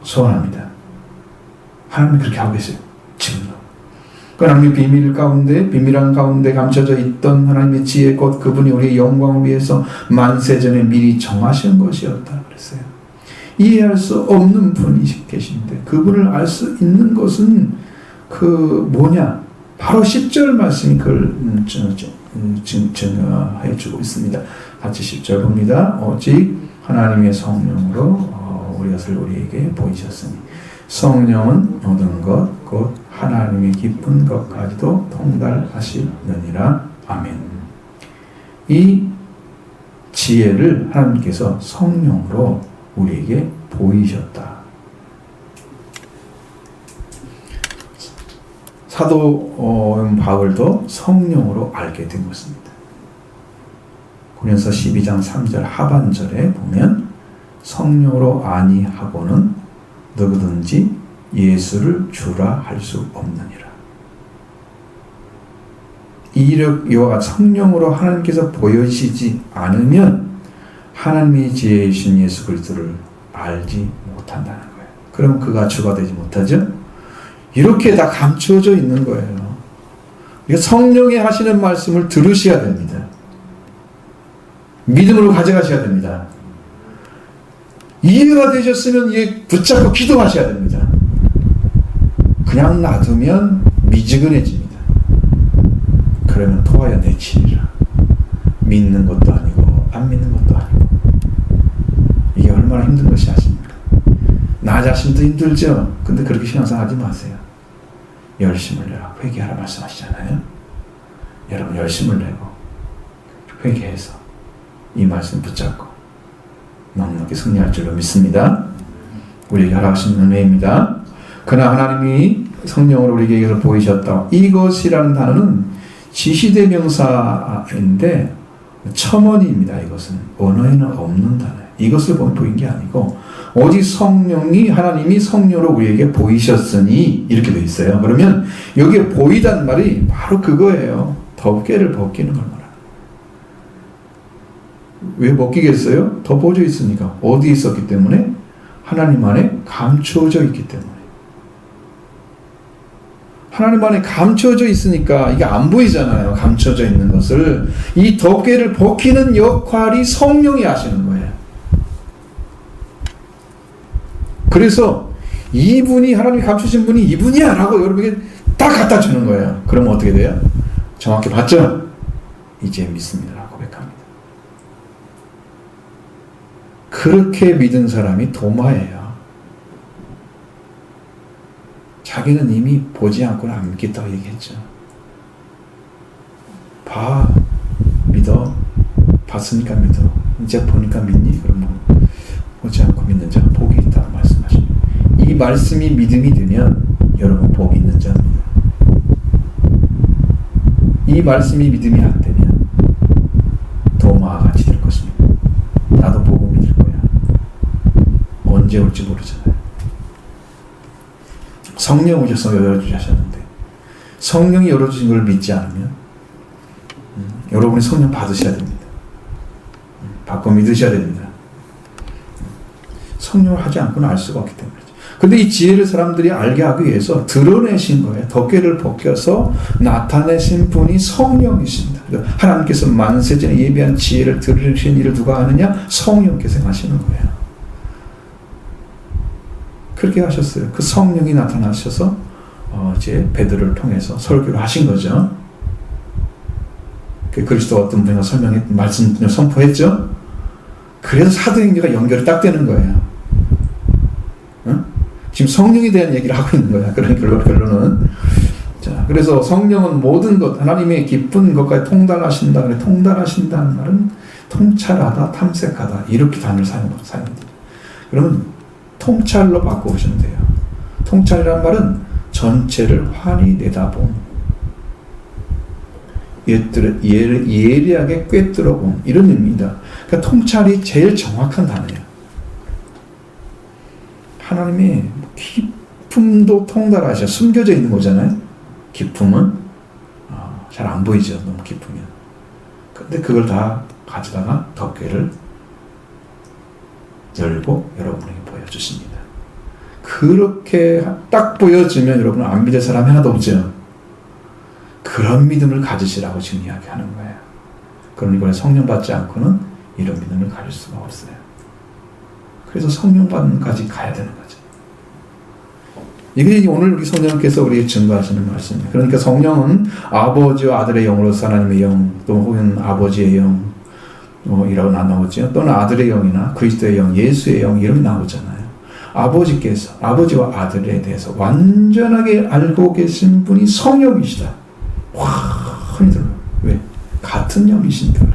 소원합니다. 하나님이 그렇게 하고 계세요. 지금도. 하나님의 비밀 가운데 비밀한 가운데 감춰져 있던 하나님의 지혜 곧 그분이 우리의 영광을 위해서 만세전에 미리 정하신 것이었다 그랬어요. 이해할 수 없는 분이 계신데 그분을 알 수 있는 것은 그 뭐냐? 바로 10절 말씀이 그걸 증거해 주고 있습니다. 같이 10절 봅니다. 오직 하나님의 성령으로 우리 것을 우리에게 보이셨으니 성령은 모든 것 곧 하나님의 기쁜 것까지도 통달하시느니라. 아멘. 이 지혜를 하나님께서 성령으로 우리에게 보이셨다. 사도 바울도 성령으로 알게 된 것입니다. 고린도서 12장 3절 하반절에 보면 성령으로 아니하고는 누구든지 예수를 주라 할 수 없느니라. 이와 같이 성령으로 하나님께서 보여지지 않으면 하나님의 지혜이신 예수 그리스도를 알지 못한다는 거예요. 그럼 그가 주가 되지 못하죠? 이렇게 다 감추어져 있는 거예요. 성령이 하시는 말씀을 들으셔야 됩니다. 믿음으로 가져가셔야 됩니다. 이해가 되셨으면 이게 붙잡고 기도하셔야 됩니다. 그냥 놔두면 미지근해집니다. 그러면 토하여 내치리라. 믿는 것도 아니고 안 믿는 것도 아니고. 이게 얼마나 힘든 것이 아십니까? 나 자신도 힘들죠. 근데 그렇게 신앙생활 하지 마세요. 열심을 내라. 회개하라 말씀하시잖아요. 여러분 열심을 내고 회개해서 이 말씀 붙잡고 넉넉히 승리할 줄로 믿습니다. 우리에게 허락하신 은혜입니다. 그러나 하나님이 성령으로 우리에게 보이셨다. 이것이라는 단어는 지시대명사인데 첨언입니다. 이것은 언어에는 없는 단어예요. 이것을 보인 게 아니고 오직 성령이 하나님이 성령으로 우리에게 보이셨으니 이렇게 되어 있어요. 그러면 여기에 보이단 말이 바로 그거예요. 덮개를 벗기는 걸 말합니다. 왜 벗기겠어요? 덮어져 있으니까. 어디 있었기 때문에? 하나님 안에 감추어져 있기 때문에. 하나님 안에 감춰져 있으니까 이게 안 보이잖아요. 감춰져 있는 것을. 이 덮개를 벗기는 역할이 성령이 하시는 거예요. 그래서 이분이 하나님이 감추신 분이 이분이야 라고 여러분에게 딱 갖다 주는 거예요. 그러면 어떻게 돼요? 정확히 봤죠? 이제 믿습니다 고백합니다. 그렇게 믿은 사람이 도마예요. 자기는 이미 보지 않고는 안 믿겠다고 얘기했죠. 봐, 믿어. 봤으니까 믿어. 이제 보니까 믿니? 그러면 보지 않고 믿는 자가 복이 있다고 말씀하십니다. 이 말씀이 믿음이 되면 여러분 복이 있는 자입니다. 이 말씀이 믿음이 안 되면 도마와 같이 될 것입니다. 나도 보고 믿을 거야. 언제 올지 모르잖아요. 성령 오셔서 열어주셨는데 성령이 열어주신 걸 믿지 않으면 여러분이 성령 받으셔야 됩니다. 받고 믿으셔야 됩니다. 성령을 하지 않고는 알 수가 없기 때문이죠. 근데 이 지혜를 사람들이 알게 하기 위해서 드러내신 거예요. 덮개를 벗겨서 나타내신 분이 성령이십니다. 하나님께서 만세전에 예비한 지혜를 들으신 일을 누가 하느냐? 성령께서 하시는 거예요. 그렇게 하셨어요. 그 성령이 나타나셔서 이제 베드로를 통해서 설교를 하신 거죠. 그 그리스도 어떤 분이 말씀 선포했죠. 그래서 사도행전과 연결이 딱 되는 거예요. 응? 지금 성령에 대한 얘기를 하고 있는 거야. 그런 결론은. 자, 그래서 성령은 모든 것, 하나님의 기쁜 것까지 통달하신다. 그래, 통달하신다는 말은 통찰하다, 탐색하다 이렇게 단어를 사용합니다. 그러면 통찰로 바꿔보시면 돼요. 통찰이라는 말은 전체를 환히 내다봄, 예리하게 꿰뚫어봄 이런 의미입니다. 그러니까 통찰이 제일 정확한 단어예요. 하나님의 기품도 통달하셔. 숨겨져 있는 거잖아요. 기품은 잘 안 보이죠. 너무 기쁘면. 근데 그걸 다 가져다가 덮개를 열고 여러분에게 보여주십니다. 그렇게 딱 보여주면 여러분 안 믿을 사람이 하나도 없죠. 그런 믿음을 가지시라고 지금 이야기하는 거예요. 그러니 이번에 성령 받지 않고는 이런 믿음을 가질 수가 없어요. 그래서 성령 받는까지 가야 되는 거죠. 이게 오늘 우리 성령께서 우리에게 증거하시는 말씀입니다. 그러니까 성령은 아버지와 아들의 영으로서 하나님의 영, 또 혹은 아버지의 영, 이라고 나누었죠. 또는 아들의 영이나 그리스도의 영, 예수의 영 이런 나오잖아요. 아버지께서 아버지와 아들에 대해서 완전하게 알고 계신 분이 성령이시다. 환히 들어요. 왜? 같은 영이신데 그래요.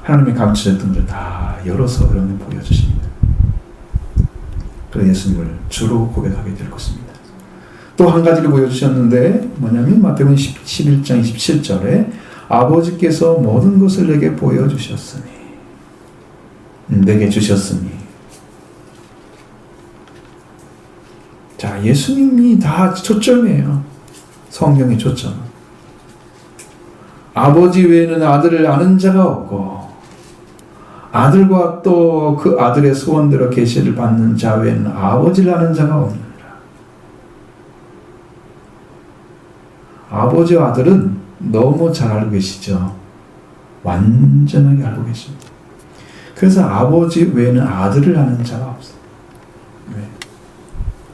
하나님의 감추셨던 것을 다 열어서 여러분이 보여주십니다. 그래서 예수님을 주로 고백하게 될 것입니다. 또 한 가지를 보여주셨는데 뭐냐면 마태복음 11장 27절에 아버지께서 모든 것을 내게 보여주셨으니 내게 주셨으니. 자, 예수님이 다 초점이에요. 성경의 초점. 아버지 외에는 아들을 아는 자가 없고 아들과 또 그 아들의 소원대로 계시를 받는 자 외에는 아버지를 아는 자가 없느니라. 아버지와 아들은 너무 잘 알고 계시죠. 완전하게 알고 계십니다. 그래서 아버지 외에는 아들을 아는 자가 없어요. 왜?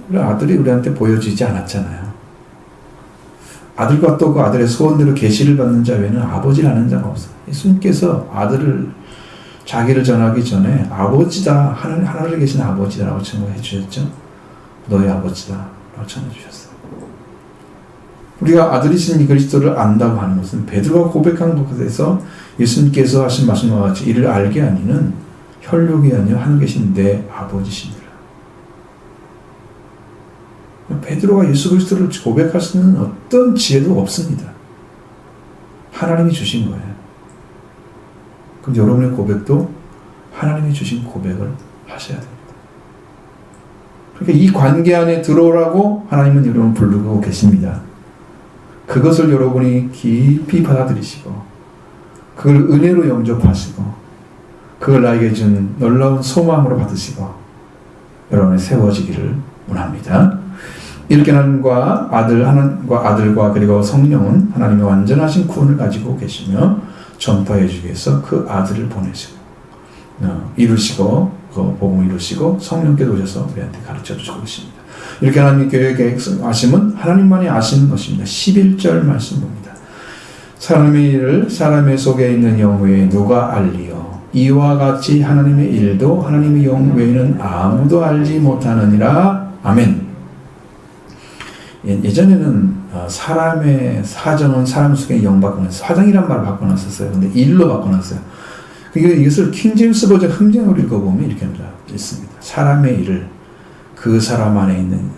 우리 아들이 우리한테 보여주지 않았잖아요. 아들과 또 그 아들의 소원대로 계시를 받는 자 외에는 아버지를 아는 자가 없어요. 예수님께서 아들을 자기를 전하기 전에 아버지다, 하늘에 계신 아버지라고称呼해 주셨죠. 너의 아버지다 라고 전해 주셨어요. 우리가 아들이신 이 그리스도를 안다고 하는 것은 베드로가 고백한 것에서 예수님께서 하신 말씀과 같이 이를 알게 하니는 혈육이 아니라 하늘에 계신 내 아버지시니라. 베드로가 예수 그리스도를 고백할 수 있는 어떤 지혜도 없습니다. 하나님이 주신 거예요. 그럼 여러분의 고백도 하나님이 주신 고백을 하셔야 됩니다. 그러니까 이 관계 안에 들어오라고 하나님은 여러분을 부르고 계십니다. 그것을 여러분이 깊이 받아들이시고 그걸 은혜로 영접하시고 그걸 나에게 준 놀라운 소망으로 받으시고 여러분의 세워지기를 원합니다. 이렇게 하나님과 아들과 그리고 성령은 하나님의 완전하신 구원을 가지고 계시며 전파해 주기 위해서 그 아들을 보내시고 이루시고 그 복음을 이루시고 성령께서 오셔서 우리한테 가르쳐 주시고 계십니다. 이렇게 하나님 교회 계획하심은 하나님만이 아시는 것입니다. 11절 말씀 봅니다. 사람의 일을 사람의 속에 있는 영 외에 누가 알리요? 이와 같이 하나님의 일도 하나님의 영 외에는 아무도 알지 못하느니라. 아멘. 예전에는 사람의 사정은 사람 속에 영 바꿔놨어요. 사정이란 말을 바꿔놨었어요. 근데 일로 바꿔놨어요. 이것을 킹제임스 버전 흥정을 읽어보면 이렇게 있습니다. 사람의 일을 그 사람 안에 있는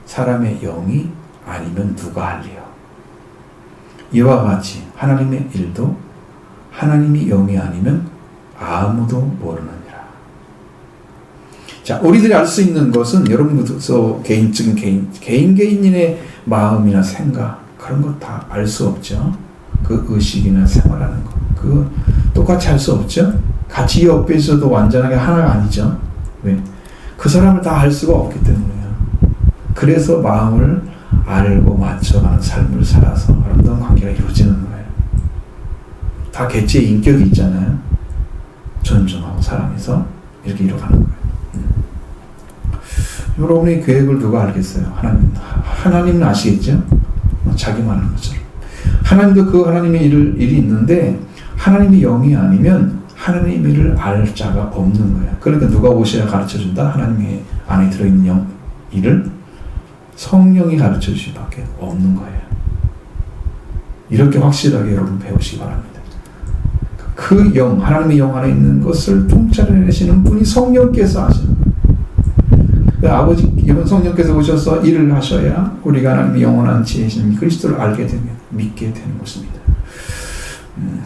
사람의 영이 아니면 누가 알리요? 이와 같이 하나님의 일도 하나님이 영이 아니면 아무도 모르느니라. 자, 우리들이 알 수 있는 것은 여러분께서 개인적인 개인의 마음이나 생각 그런 것 다 알 수 없죠. 그 의식이나 생활하는 것 그거 똑같이 할 수 없죠. 같이 옆에 있어도 완전하게 하나가 아니죠. 왜? 그 사람을 다 알 수가 없기 때문이에요. 그래서 마음을 알고 맞춰가는 삶을 살아서 아름다운 관계가 이루어지는 거예요. 다 개체의 인격이 있잖아요. 존중하고 사랑해서 이렇게 이루어가는 거예요. 여러분의 계획을 누가 알겠어요? 하나님은 아시겠죠? 자기 말하는 것처럼. 하나님도 그 하나님의 일이 있는데 하나님의 영이 아니면 하나님의 일을 알 자가 없는 거예요. 그러니까 누가 오셔야 가르쳐준다? 하나님의 안에 들어있는 일을 성령이 가르쳐 주실 밖에 없는 거예요. 이렇게 확실하게 여러분 배우시기 바랍니다. 그 영, 하나님의 영 안에 있는 것을 통찰해내시는 분이 성령께서 하시는 거예요. 아버지, 이번 성령께서 오셔서 일을 하셔야 우리가 하나님의 영원한 지혜신 그리스도를 알게 되면 믿게 되는 것입니다.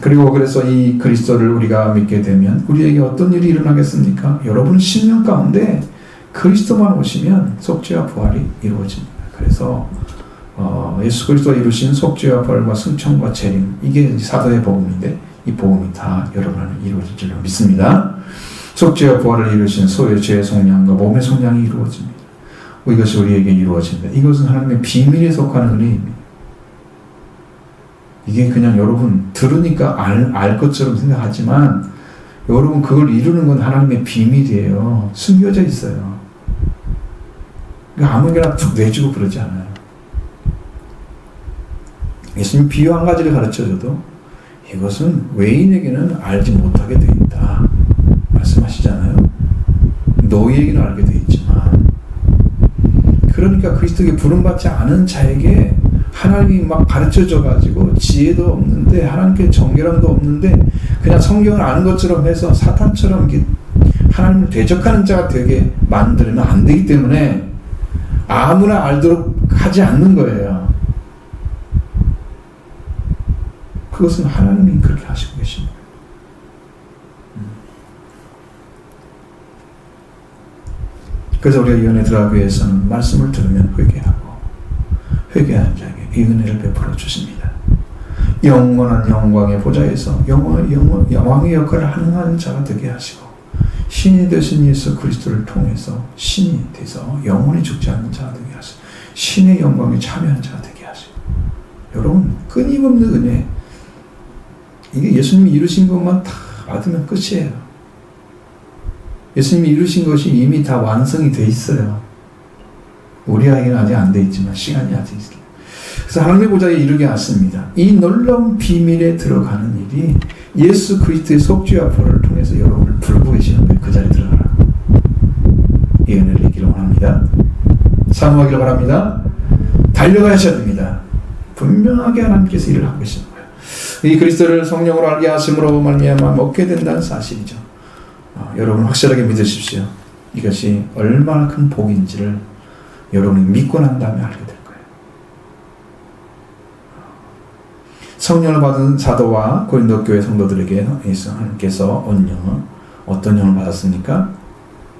그리고 그래서 이 그리스도를 우리가 믿게 되면 우리에게 어떤 일이 일어나겠습니까? 여러분은 10년 가운데 그리스도만 오시면 속죄와 부활이 이루어집니다. 그래서 예수 그리스도가 이루신 속죄와 부활과 승천과 재림 이게 사도의 복음인데 이 복음이 다 여러분은 이루어질 줄로 믿습니다. 속죄와 부활을 이루신 소의 죄의 속량과 몸의 속량이 이루어집니다. 이것이 우리에게 이루어집니다. 이것은 하나님의 비밀에 속하는 은혜입니다. 이게 그냥 여러분 들으니까 알 것처럼 생각하지만 여러분 그걸 이루는 건 하나님의 비밀이에요. 숨겨져 있어요. 그러니까 아무개나 툭 내주고 그러지 않아요. 예수님 비유 한 가지를 가르쳐줘도 이것은 외인에게는 알지 못하게 되어 있다 말씀하시잖아요. 너희에게는 알게 되어 있지만 그러니까 그리스도에게 부름받지 않은 자에게 하나님이 막 가르쳐줘가지고 지혜도 없는데 하나님께 정결함도 없는데 그냥 성경을 아는 것처럼 해서 사탄처럼 이렇게 하나님을 대적하는 자가 되게 만들면 안 되기 때문에 아무나 알도록 하지 않는 거예요. 그것은 하나님이 그렇게 하시고 계신 거예요. 그래서 우리가 이 은혜 들어가기 위해서는 말씀을 들으면 회개하는 자에게 이 은혜를 베풀어 주십니다. 영원한 영광의 보좌에서 왕의 역할을 하는 자가 되게 하시고 신이 되신 예수 그리스도를 통해서 신이 돼서 영원히 죽지 않는 자가 되게 하시고 신의 영광에 참여하는 자가 되게 하시고 여러분 끊임없는 은혜 이게 예수님이 이루신 것만 다 받으면 끝이에요. 예수님이 이루신 것이 이미 다 완성이 돼 있어요. 우리에게는 아직 안 돼 있지만 시간이 아직 있어요. 그래서 하나님의 보좌에 이르게 하십니다. 이 놀라운 비밀에 들어가는 일이 예수 그리스도의 속죄와 부활을 통해서 여러분을 부르고 계시는 거예요. 그 자리에 들어가라. 이 은혜를 잊기를 원합니다. 사모하기를 바랍니다. 달려가셔야 됩니다. 분명하게 하나님께서 일을 하고 계시는 거예요. 이 그리스도를 성령으로 알게 하심으로 말미암아 먹게 된다는 사실이죠. 여러분 확실하게 믿으십시오. 이것이 얼마나 큰 복인지를 여러분이 믿고 난 다음에 알게 될 거예요. 성령을 받은 사도와 고린도 교회 성도들에게 하나님께서 온 영은 어떤 영을 받았습니까?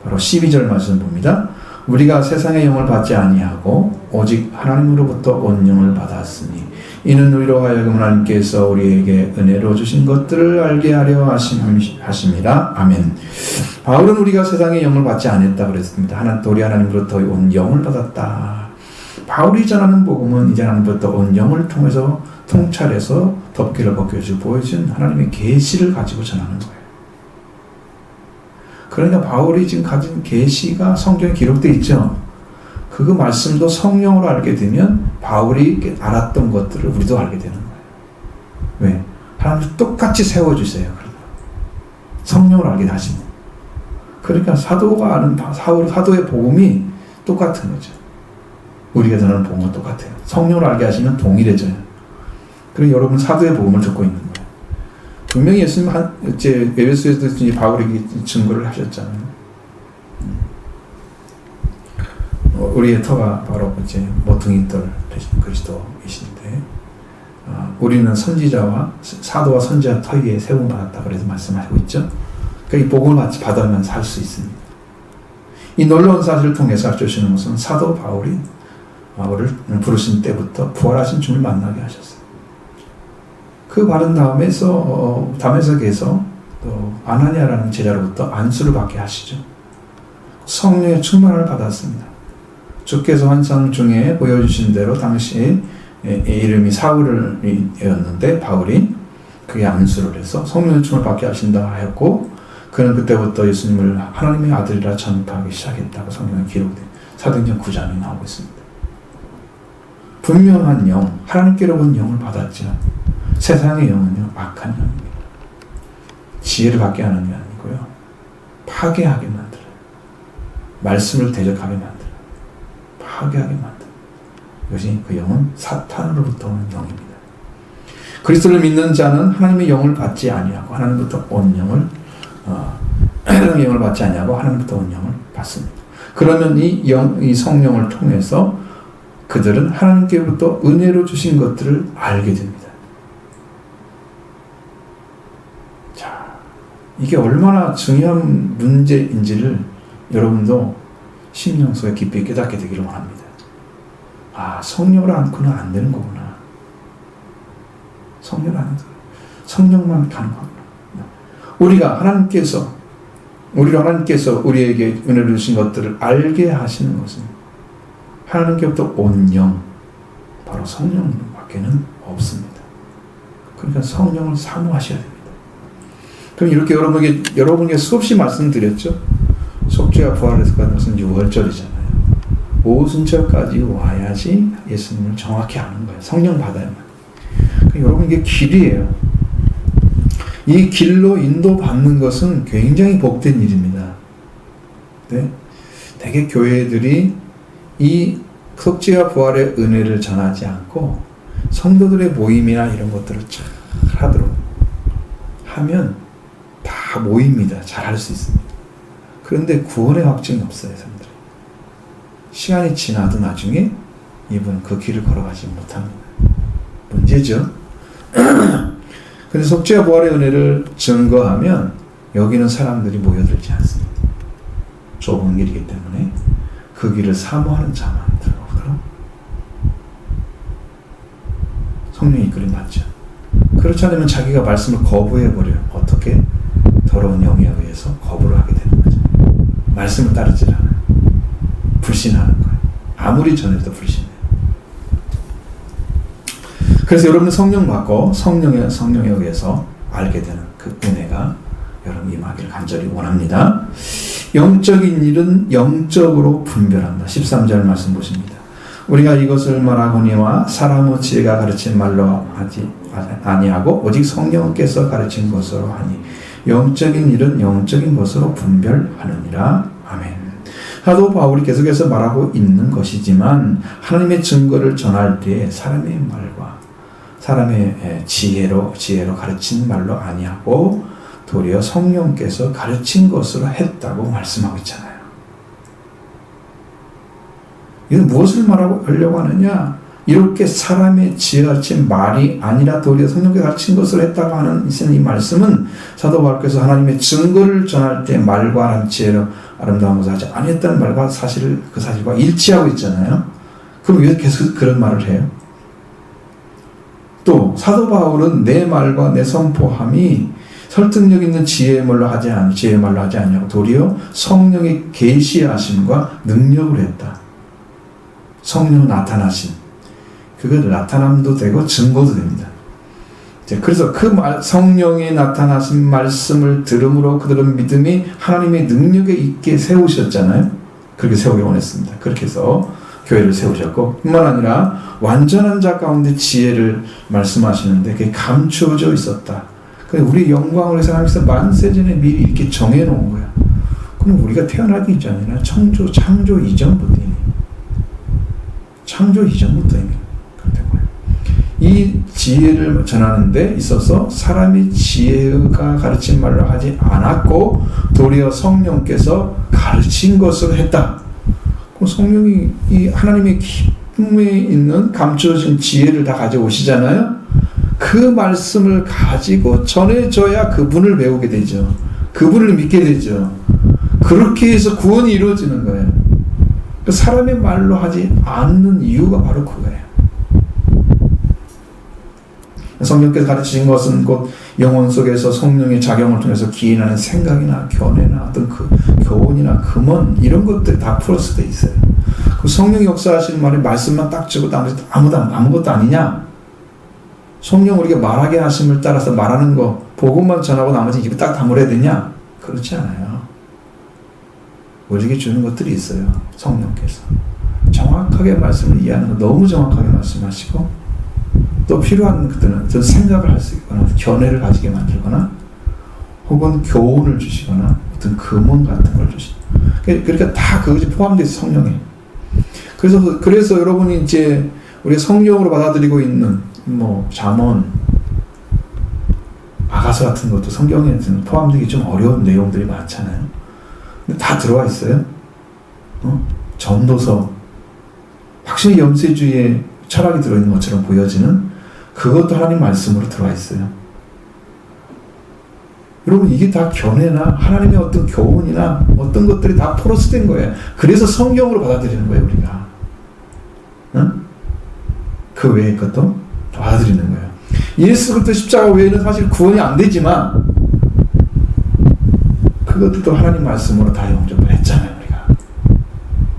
바로 12절 말씀 봅니다. 우리가 세상의 영을 받지 아니하고 오직 하나님으로부터 온 영을 받았으니 이는 우리로 하여금 하나님께서 우리에게 은혜로 주신 것들을 알게 하려 하심이라. 아멘. 바울은 우리가 세상의 영을 받지 않았다 그랬습니다. 우리 하나님으로부터 온 영을 받았다. 바울이 전하는 복음은 이제 하나님으로부터 온 영을 통해서 통찰해서 덮개를 벗겨주고 보여준 하나님의 계시를 가지고 전하는 거예요. 그러니까 바울이 지금 가진 계시가 성경에 기록되어 있죠. 그 말씀도 성령으로 알게 되면 바울이 알았던 것들을 우리도 알게 되는 거예요. 하나님 똑같이 세워주세요. 성령을 알게 하십니다. 그러니까 사도가 아는 사도의 복음이 똑같은 거죠. 우리가 전하는 복음은 똑같아요. 성령을 알게 하시면 동일해져요. 그리고 여러분 사도의 복음을 듣고 있는 거예요. 분명히 예수님 에베소에서 바울에게 증거를 하셨잖아요. 우리의 터가 바로 이제 모퉁이돌 되신 그리스도이신데, 우리는 선지자와 사도와 선지자 터 위에 세움 받았다 그래서 말씀하고 있죠. 그러니까 이 복음을 받으면 살 수 있습니다. 이 놀라운 사실을 통해서 알려주시는 것은 사도 바울이 바울을 부르신 때부터 부활하신 주를 만나게 하셨어요. 그 바른 다메섹에서 또 아나니아라는 제자로부터 안수를 받게 하시죠. 성령의 충만을 받았습니다. 주께서 환상 중에 보여주신 대로 당시 이름이 사울이었는데 바울이 그게 안수를 해서 성령의 충만을 받게 하신다 하였고, 그는 그때부터 예수님을 하나님의 아들이라 전파하기 시작했다고 성경에 기록된 사도행전 9장에 나오고 있습니다. 분명한 영, 하나님께로 온 영을 받았죠. 세상의 영은요, 악한 영입니다. 지혜를 받게 하는 게 아니고요, 파괴하게 만들어요. 말씀을 대적하게 만들어요. 파괴하게 만들어요. 이것이 그 영은 사탄으로부터 오는 영입니다. 그리스도를 믿는 자는 하나님의 영을 받지 아니하고 하나님부터 온 영을 하나님의 영을 받지 아니하고 하나님부터 온 영을 받습니다. 그러면 이 성령을 통해서 그들은 하나님께로부터 은혜로 주신 것들을 알게 됩니다. 자, 이게 얼마나 중요한 문제인지를 여러분도 심령 속에 깊이 깨닫게 되기를 원합니다. 아, 성령을 안고는 안 되는 거구나. 성령을 안 해도 성령만 가능하구나. 우리가 하나님께서 우리에게 은혜를 주신 것들을 알게 하시는 것은 하나님께부터 온 영, 바로 성령밖에는 없습니다. 그러니까 성령을 사모하셔야 됩니다. 그럼 이렇게 여러분에게 수없이 말씀드렸죠. 속죄와 부활에서 가는 것은 6월절이잖아요. 오순절까지 와야지 예수님을 정확히 아는 거예요. 성령 받아야만. 그러니까 여러분, 이게 길이에요. 이 길로 인도받는 것은 굉장히 복된 일입니다. 네? 대개 교회들이 이 속죄와 부활의 은혜를 전하지 않고 성도들의 모임이나 이런 것들을 잘 하도록 하면 다 모입니다. 잘 할 수 있습니다. 그런데 구원의 확증이 없어요, 사람들이. 시간이 지나도 나중에 이분은 그 길을 걸어가지 못합니다. 문제죠. 그런데 속죄와 부활의 은혜를 증거하면 여기는 사람들이 모여들지 않습니다. 좁은 길이기 때문에 그 길을 사모하는 자만 들어오도록 성령의 이끌림 받죠. 그렇지 않으면 자기가 말씀을 거부해버려요. 어떻게? 더러운 영에 의해서 거부를 하게 되는 거죠. 말씀을 따르지 않아요. 불신하는 거예요. 아무리 전해도 불신해요. 그래서 여러분 성령 받고 성령에 의해서 알게 되는 그 은혜가 여러분 임하기를 간절히 원합니다. 영적인 일은 영적으로 분별한다. 13절 말씀 보십니다. 우리가 이것을 말하거니와 사람의 지혜가 가르친 말로 하지 아니하고 오직 성령께서 가르친 것으로 하니 영적인 일은 영적인 것으로 분별하느니라. 아멘. 사도 바울이 계속해서 말하고 있는 것이지만 하나님의 증거를 전할 때 사람의 말과 사람의 지혜로 가르친 말로 아니하고 도리어 성령께서 가르친 것으로 했다고 말씀하고 있잖아요. 이건 무엇을 하려고 하느냐? 이렇게 사람의 지혜가 가르친 말이 아니라 도리어 성령께서 가르친 것을 했다고 하는 이 말씀은 사도 바울께서 하나님의 증거를 전할 때 말과 하나님 지혜로 아름다운 것을 하지 아니했다는 말과 그 사실과 일치하고 있잖아요. 그럼 왜 계속 그런 말을 해요? 또 사도 바울은 내 말과 내 선포함이 설득력 있는 지혜의 말로 하지 아니하고 도리어 성령의 계시하심과 능력을 했다. 성령 나타나심. 그거 나타남도 되고 증거도 됩니다. 그래서 그 성령의 나타나신 말씀을 들음으로 그들은 믿음이 하나님의 능력에 있게 세우셨잖아요. 그렇게 세우기 원했습니다. 그렇게 해서 교회를 세우셨고, 뿐만 아니라 완전한 자 가운데 지혜를 말씀하시는데 그게 감추어져 있었다. 우리 영광을 위해서 하나님께서 만세전에 미리 이렇게 정해놓은 거야. 그럼 우리가 태어나기 전이나 창조 이전부터 이미 그렇다는 거예요. 이 지혜를 전하는 데 있어서 사람이 지혜가 가르친 말로 하지 않았고 도리어 성령께서 가르친 것을 했다. 그럼 성령이 이 하나님의 기쁨에 있는 감추어진 지혜를 다 가져오시잖아요. 그 말씀을 가지고 전해줘야 그분을 배우게 되죠. 그분을 믿게 되죠. 그렇게 해서 구원이 이루어지는 거예요. 사람의 말로 하지 않는 이유가 바로 그거예요. 성령께서 가르치신 것은 곧 영혼 속에서 성령의 작용을 통해서 기인하는 생각이나 견해나 어떤 그 교훈이나 금원 이런 것들이 다 플러스 돼 있어요. 그 성령이 역사하시는 말이 말씀만 딱 주고 나머지 아무것도 아니냐? 성령 우리가 말하게 하심을 따라서 말하는 거 복음만 전하고 나머지 입에 딱 다물어야 되냐? 그렇지 않아요. 우리에게 주는 것들이 있어요. 성령께서 정확하게 말씀을 이해하는 거 너무 정확하게 말씀하시고 또 필요한 것들은 저 생각을 할 수 있거나 견해를 가지게 만들거나 혹은 교훈을 주시거나 어떤 금원 같은 걸 주시고 그러니까 다 그것이 포함되어 있어요. 성령에. 그래서 여러분이 이제 우리가 성령으로 받아들이고 있는 뭐 잠언, 아가서 같은 것도 성경에 포함되기 좀 어려운 내용들이 많잖아요. 근데 다 들어와 있어요. 전도서 확실히 염세주의의 철학이 들어있는 것처럼 보여지는 그것도 하나님 말씀으로 들어와 있어요. 여러분 이게 다 견해나 하나님의 어떤 교훈이나 어떤 것들이 다 플러스된 거예요. 그래서 성경으로 받아들이는 거예요 우리가. 그 외의 것도 받아들이는 거예요. 예수 그리스도 십자가 외에는 사실 구원이 안 되지만 그것도 하나님 말씀으로 다 영접을 했잖아요 우리가.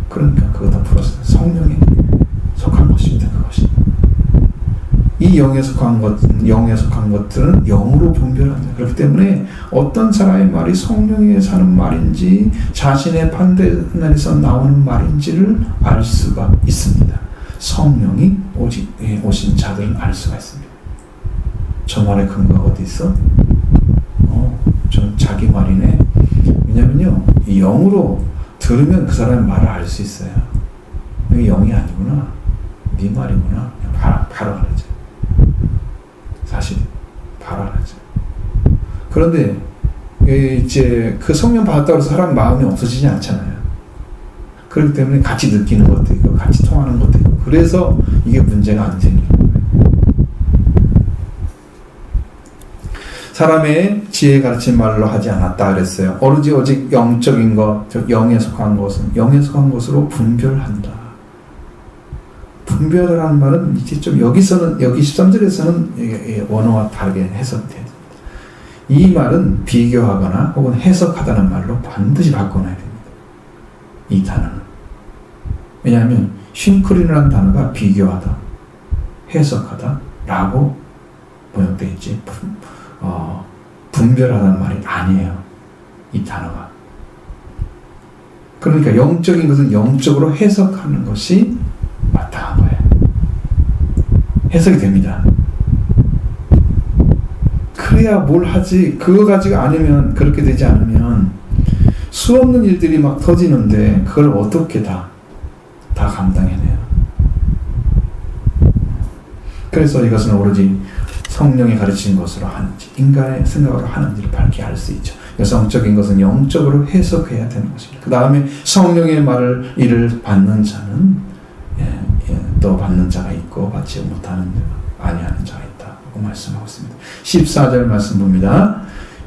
그러니까 그것도 플러스 성령에 속한 것입니다. 그것이 이 영에 속한 것들은 영으로 분별합니다. 그렇기 때문에 어떤 사람의 말이 성령에서 하는 말인지 자신의 판단에서 나오는 말인지를 알 수가 있습니다. 성령이 오신 자들은 알 수가 있습니다. 저 말의 근거가 어디 있어? 전 자기 말이네. 왜냐면요, 이 영으로 들으면 그 사람의 말을 알 수 있어요. 이게 영이 아니구나, 네 말이구나. 바로 알아죠. 사실 바로 알아죠. 그런데 이제 그 성령 받았다고 해서 사람 마음이 없어지지 않잖아요. 그렇기 때문에 같이 느끼는 것도 있고 같이 통하는 것도 있고 그래서 이게 문제가 안 생기는 거예요. 사람의 지혜 가르친 말로 하지 않았다 그랬어요. 오직 영적인 것, 즉 영에 속한 것은 영에 속한 것으로 분별한다. 분별하라는 말은 이제 좀 여기 13절에서는 원어와 다르게 해석돼요. 이 말은 비교하거나 혹은 해석하다는 말로 반드시 바꿔놔야 됩니다. 이 단어는. 왜냐하면 싱크리라는 단어가 비교하다, 해석하다 라고 번역되어 있지 분별하다는 말이 아니에요. 이 단어가. 그러니까 영적인 것은 영적으로 해석하는 것이 마땅한 거예요. 해석이 됩니다. 그래야 뭘 하지. 그거 가지고 아니면, 그렇게 되지 않으면 수없는 일들이 막 터지는데 그걸 어떻게 다 감당해내요. 그래서 이것은 오로지 성령이 가르치는 것으로 하는지 인간의 생각으로 하는지를 밝게 알 수 있죠. 성적인 것은 영적으로 해석해야 되는 것입니다. 그 다음에 성령의 이를 받는 자는 또 받는 자가 있고 받지 못하는 자가 아니하는 자가 있다고 말씀하고 있습니다. 14절 말씀 봅니다.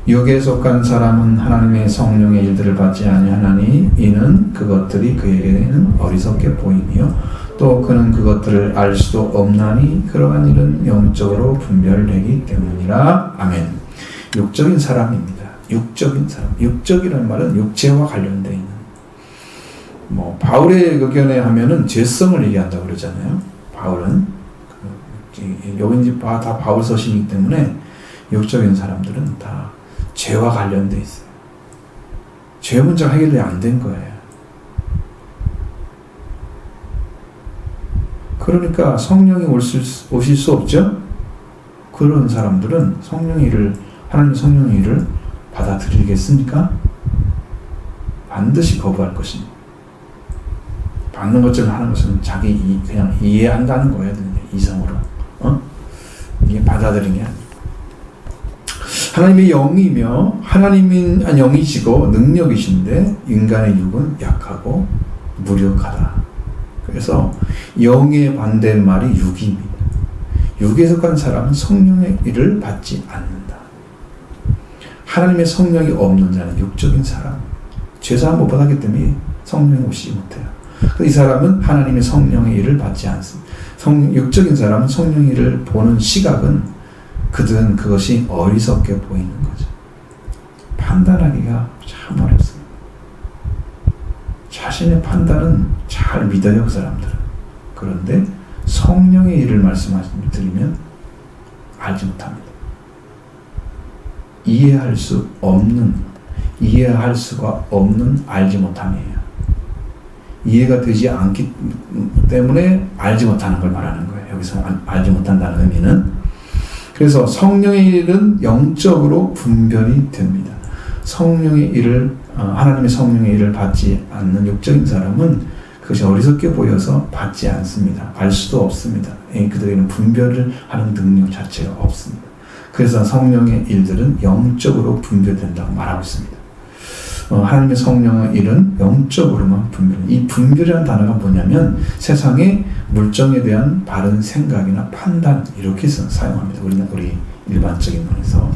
육에 속한 사람은 하나님의 성령의 일들을 받지 아니하나니 이는 그것들이 그에게는 어리석게 보이며 또 그는 그것들을 알 수도 없나니 그러한 일은 영적으로 분별되기 때문이라. 아멘. 육적인 사람입니다. 육적인 사람. 육적이라는 말은 육체와 관련되어 있는. 바울의 의견에 하면은 죄성을 얘기한다고 그러잖아요. 바울은 여기 이제 다 바울 서신이기 때문에 육적인 사람들은 다 죄와 관련되어 있어요. 죄 문제가 해결이 안 된 거예요. 그러니까 성령이 오실 수 없죠. 그런 사람들은 하나님 성령의 일을 받아들이겠습니까? 반드시 거부할 것입니다. 받는 것처럼 하는 것은 그냥 이해한다는 거예요. 이성으로. 이게 받아들이는 게 아니에요. 하나님의 영이며 하나님은 영이시고 능력이신데 인간의 육은 약하고 무력하다. 그래서 영의 반대말이 육입니다. 육에 속한 사람은 성령의 일을 받지 않는다. 하나님의 성령이 없는 자는 육적인 사람, 죄사함 못 받았기 때문에 성령이 오시지 못해요. 이 사람은 하나님의 성령의 일을 받지 않습니다. 육적인 사람은 성령의 일을 보는 시각은 그것이 어리석게 보이는 거죠. 판단하기가 참 어렵습니다. 자신의 판단은 잘 믿어요, 그 사람들은. 그런데 성령의 일을 말씀드리면 알지 못합니다. 이해할 수가 없는 알지 못함이에요. 이해가 되지 않기 때문에 알지 못하는 걸 말하는 거예요. 여기서 알지 못한다는 의미는. 그래서 성령의 일은 영적으로 분별이 됩니다. 하나님의 성령의 일을 받지 않는 육적인 사람은 그것이 어리석게 보여서 받지 않습니다. 알 수도 없습니다. 그들에게는 분별을 하는 능력 자체가 없습니다. 그래서 성령의 일들은 영적으로 분별된다고 말하고 있습니다. 하나님의 성령의 일은 영적으로만 이 분별이라는 단어가 뭐냐면 세상의 물정에 대한 바른 생각이나 판단 이렇게 사용합니다. 우리 일반적인 논에서.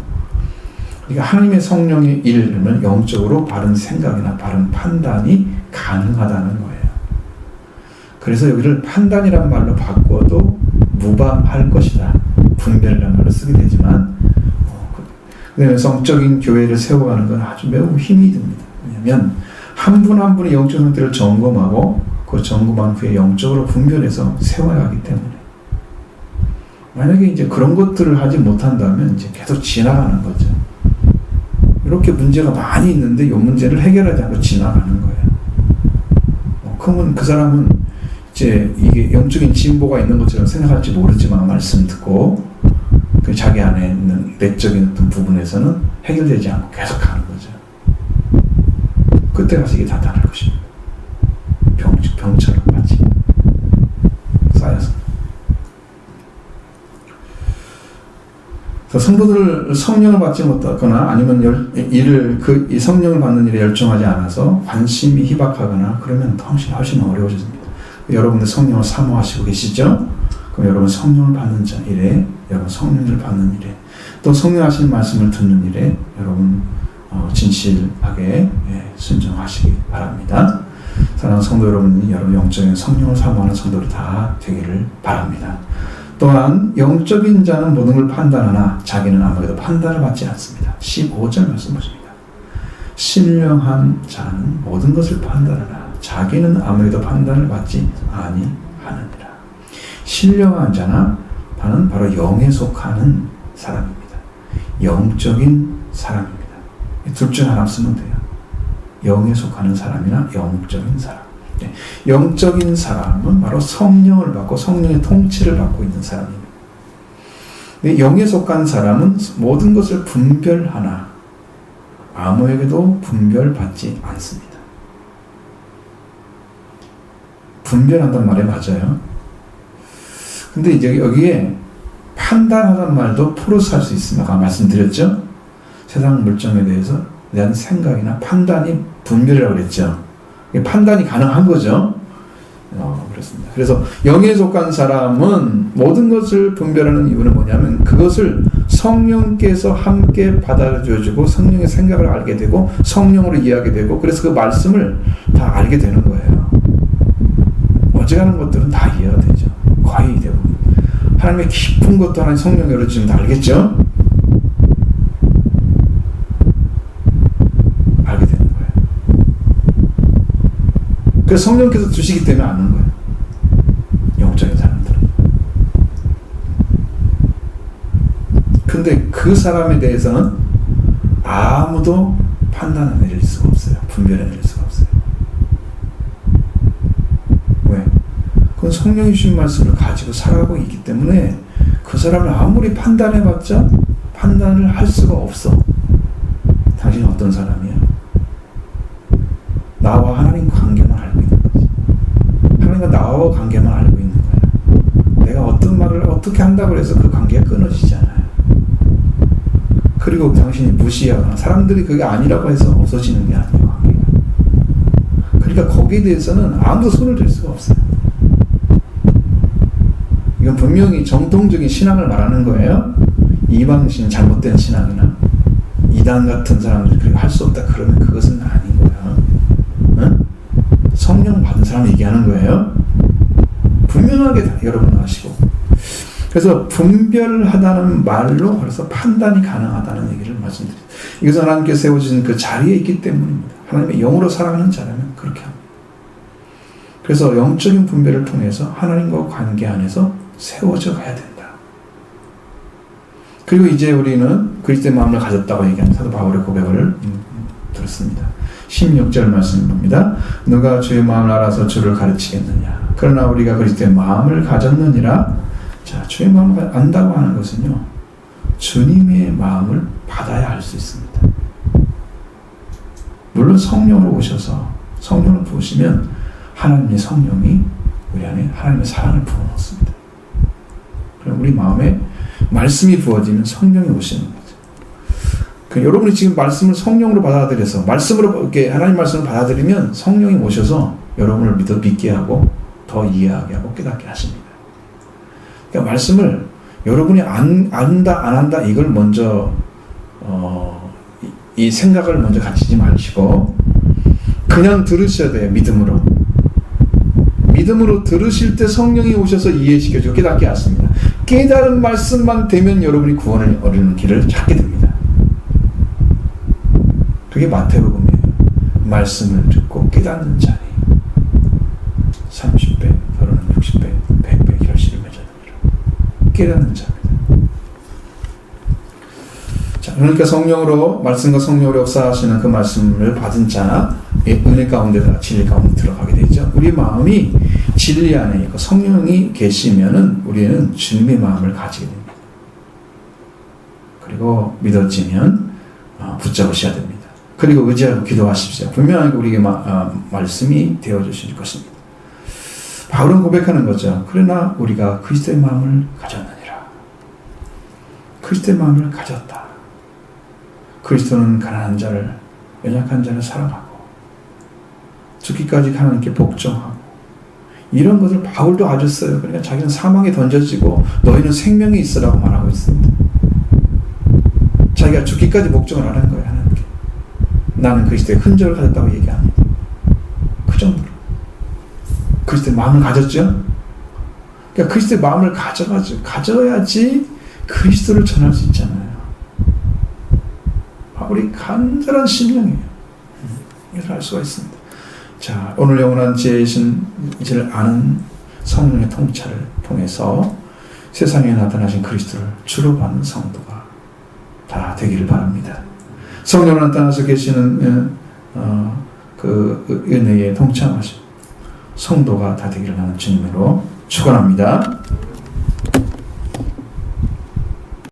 그러니까 하나님의 성령의 일은 영적으로 바른 생각이나 바른 판단이 가능하다는 거예요. 그래서 여기를 판단이란 말로 바꿔도 무방할 것이다. 분별이라는 말로 쓰게 되지만 성적인 교회를 세워가는 건 아주 매우 힘이 듭니다. 왜냐하면 한 분 한 분의 영적 상태를 점검하고 그 점검한 후에 영적으로 분별해서 세워야 하기 때문에 만약에 이제 그런 것들을 하지 못한다면 이제 계속 지나가는 거죠. 이렇게 문제가 많이 있는데 이 문제를 해결하지 않고 지나가는 거예요. 그러면 그 사람은 이제 이게 영적인 진보가 있는 것처럼 생각할지 모르지만 말씀 듣고 자기 안에 있는 내적인 어떤 부분에서는 해결되지 않고 계속 가는 거죠. 그때 가서 이게 나타날 것입니다. 병처럼 마치 쌓여서. 성도들 성령을 받지 못하거나 아니면 이 성령을 받는 일에 열정하지 않아서 관심이 희박하거나 그러면 훨씬 어려워집니다. 여러분들 성령을 사모하시고 계시죠? 그럼 여러분 성령을 받는 일에, 여러분 성령을 받는 일에, 또 성령 하시는 말씀을 듣는 일에 여러분 진실하게 순종하시기 바랍니다. 사랑하는 성도 여러분이 여러분 영적인 성령을 사모하는 성도들이 다 되기를 바랍니다. 또한 영적인 자는 모든 걸 판단하나 자기는 아무래도 판단을 받지 않습니다. 15절 말씀 보십니다. 신령한 자는 모든 것을 판단하나 자기는 아무래도 판단을 받지 아니하느니라. 신령한 자는 바로 영에 속하는 사람입니다. 영적인 사람입니다. 둘 중 하나 쓰면 돼요. 영에 속하는 사람이나 영적인 사람. 영적인 사람은 바로 성령을 받고 성령의 통치를 받고 있는 사람입니다. 영에 속한 사람은 모든 것을 분별하나 아무에게도 분별받지 않습니다. 분별한다는 말이 맞아요. 근데 이제 여기에 판단하다는 말도 포로스 할 수 있습니다. 아까 말씀드렸죠? 세상 물정에 대한 생각이나 판단이 분별이라고 그랬죠. 판단이 가능한 거죠. 그렇습니다. 그래서 영에 속한 사람은 모든 것을 분별하는 이유는 뭐냐면 그것을 성령께서 함께 받아줘주고 성령의 생각을 알게 되고 성령으로 이해하게 되고 그래서 그 말씀을 다 알게 되는 거예요. 어지간한 것들은 다 이해가 되죠. 거의 대부분. 하나님의 깊은 것도 하나님 성령이 열어주시면 다 알겠죠? 알게 되는 거예요. 그래서 성령께서 주시기 때문에 아는 거예요. 영적인 사람들은. 근데 그 사람에 대해서는 아무도 판단을 내릴 수가 없어요. 분별을 내릴 수가 없어요. 왜? 그건 그건 성령이 주신 말씀을 가지고 살아가고 있기 때문에 그 사람을 아무리 판단해봤자 판단을 할 수가 없어. 당신은 어떤 사람이야? 나와 하나님 관계만 알고 있는 거지. 하나님과 나와 관계만 알고 있는 거야. 내가 어떤 말을 어떻게 한다고 해서 그 관계가 끊어지지 않아요. 그리고 당신이 무시하거나 사람들이 그게 아니라고 해서 없어지는 게 아니에요. 관계가. 그러니까 거기에 대해서는 아무도 손을 댈 수가 없어요. 이건 분명히 정통적인 신앙을 말하는 거예요. 이방신 잘못된 신앙이나 이단 같은 사람들이 그렇게 할 수 없다 그러면 그것은 아닌 거예요. 응? 성령 받은 사람 얘기하는 거예요. 분명하게 여러분 아시고. 그래서 분별하다는 말로 그래서 판단이 가능하다는 얘기를 말씀드립니다. 이것은 하나님께 세워진 그 자리에 있기 때문입니다. 하나님의 영으로 살아가는 자라면 그렇게 합니다. 그래서 영적인 분별을 통해서 하나님과 관계 안에서 세워져 가야 된다. 그리고 이제 우리는 그리스도의 마음을 가졌다고 얘기하는 사도 바울의 고백을 들었습니다. 16절 말씀을 봅니다. 누가 주의 마음을 알아서 주를 가르치겠느냐. 그러나 우리가 그리스도의 마음을 가졌느니라. 자, 주의 마음을 안다고 하는 것은요, 주님의 마음을 받아야 알 수 있습니다. 물론 성령으로 오셔서 성령을 부으시면 하나님의 성령이 우리 안에 하나님의 사랑을 부어놓습니다. 그럼 우리 마음에 말씀이 부어지면 성령이 오시는 거죠. 여러분이 지금 말씀을 성령으로 받아들여서 말씀으로 이렇게 하나님 말씀을 받아들이면 성령이 오셔서 여러분을 믿게 하고 더 이해하게 하고 깨닫게 하십니다. 그러니까 말씀을 여러분이 안다 안 한다 이걸 먼저 이 생각을 먼저 가지지 마시고 그냥 들으셔야 돼요. 믿음으로 들으실 때 성령이 오셔서 이해시켜주고 깨닫게 하십니다. 깨달은 말씀만 되면 여러분이 구원을 얻는 길을 찾게 됩니다. 그게 마태복음이에요. 말씀을 듣고 깨닫는 자니 30배, 더러는 60배, 100배 결실을 맺어줍니다. 깨닫는 자입니다. 자, 그러니까 성령으로 말씀과 성령으로 역사하시는 그 말씀을 받은 자 은혜 가운데다가 진리 가운데 들어가게 되죠. 우리 마음이 진리 안에 있고 성령이 계시면은 우리는 주님의 마음을 가지게 됩니다. 그리고 믿어지면 붙잡으셔야 됩니다. 그리고 의지하고 기도하십시오. 분명하게 우리에게 말씀이 되어주실 것입니다. 바울은 고백하는 거죠. 그러나 우리가 그리스도의 마음을 가졌느니라. 그리스도의 마음을 가졌다. 그리스도는 가난한 자를, 연약한 자를 사랑하고 죽기까지 하나님께 복종하고 이런 것을 바울도 아주 써요. 그러니까 자기는 사망에 던져지고 너희는 생명이 있으라고 말하고 있습니다. 자기가 죽기까지 복종을 하는 거예요. 하나님께. 나는 그리스도의 흔적을 가졌다고 얘기합니다. 그 정도로. 그리스도의 마음을 가졌죠. 그러니까 그리스도의 마음을 가져야지 그리스도를 전할 수 있잖아요. 바울이 간절한 심령이에요. 이것을 알 수가 있습니다. 자, 오늘 영원한 지혜이신 이를 아는 성령의 통찰을 통해서 세상에 나타나신 그리스도를 주로 받는 성도가 다 되기를 바랍니다. 성령으로 나타나서 계시는 그 은혜에 동참하신 성도가 다 되기를 나는 주님으로 축원합니다.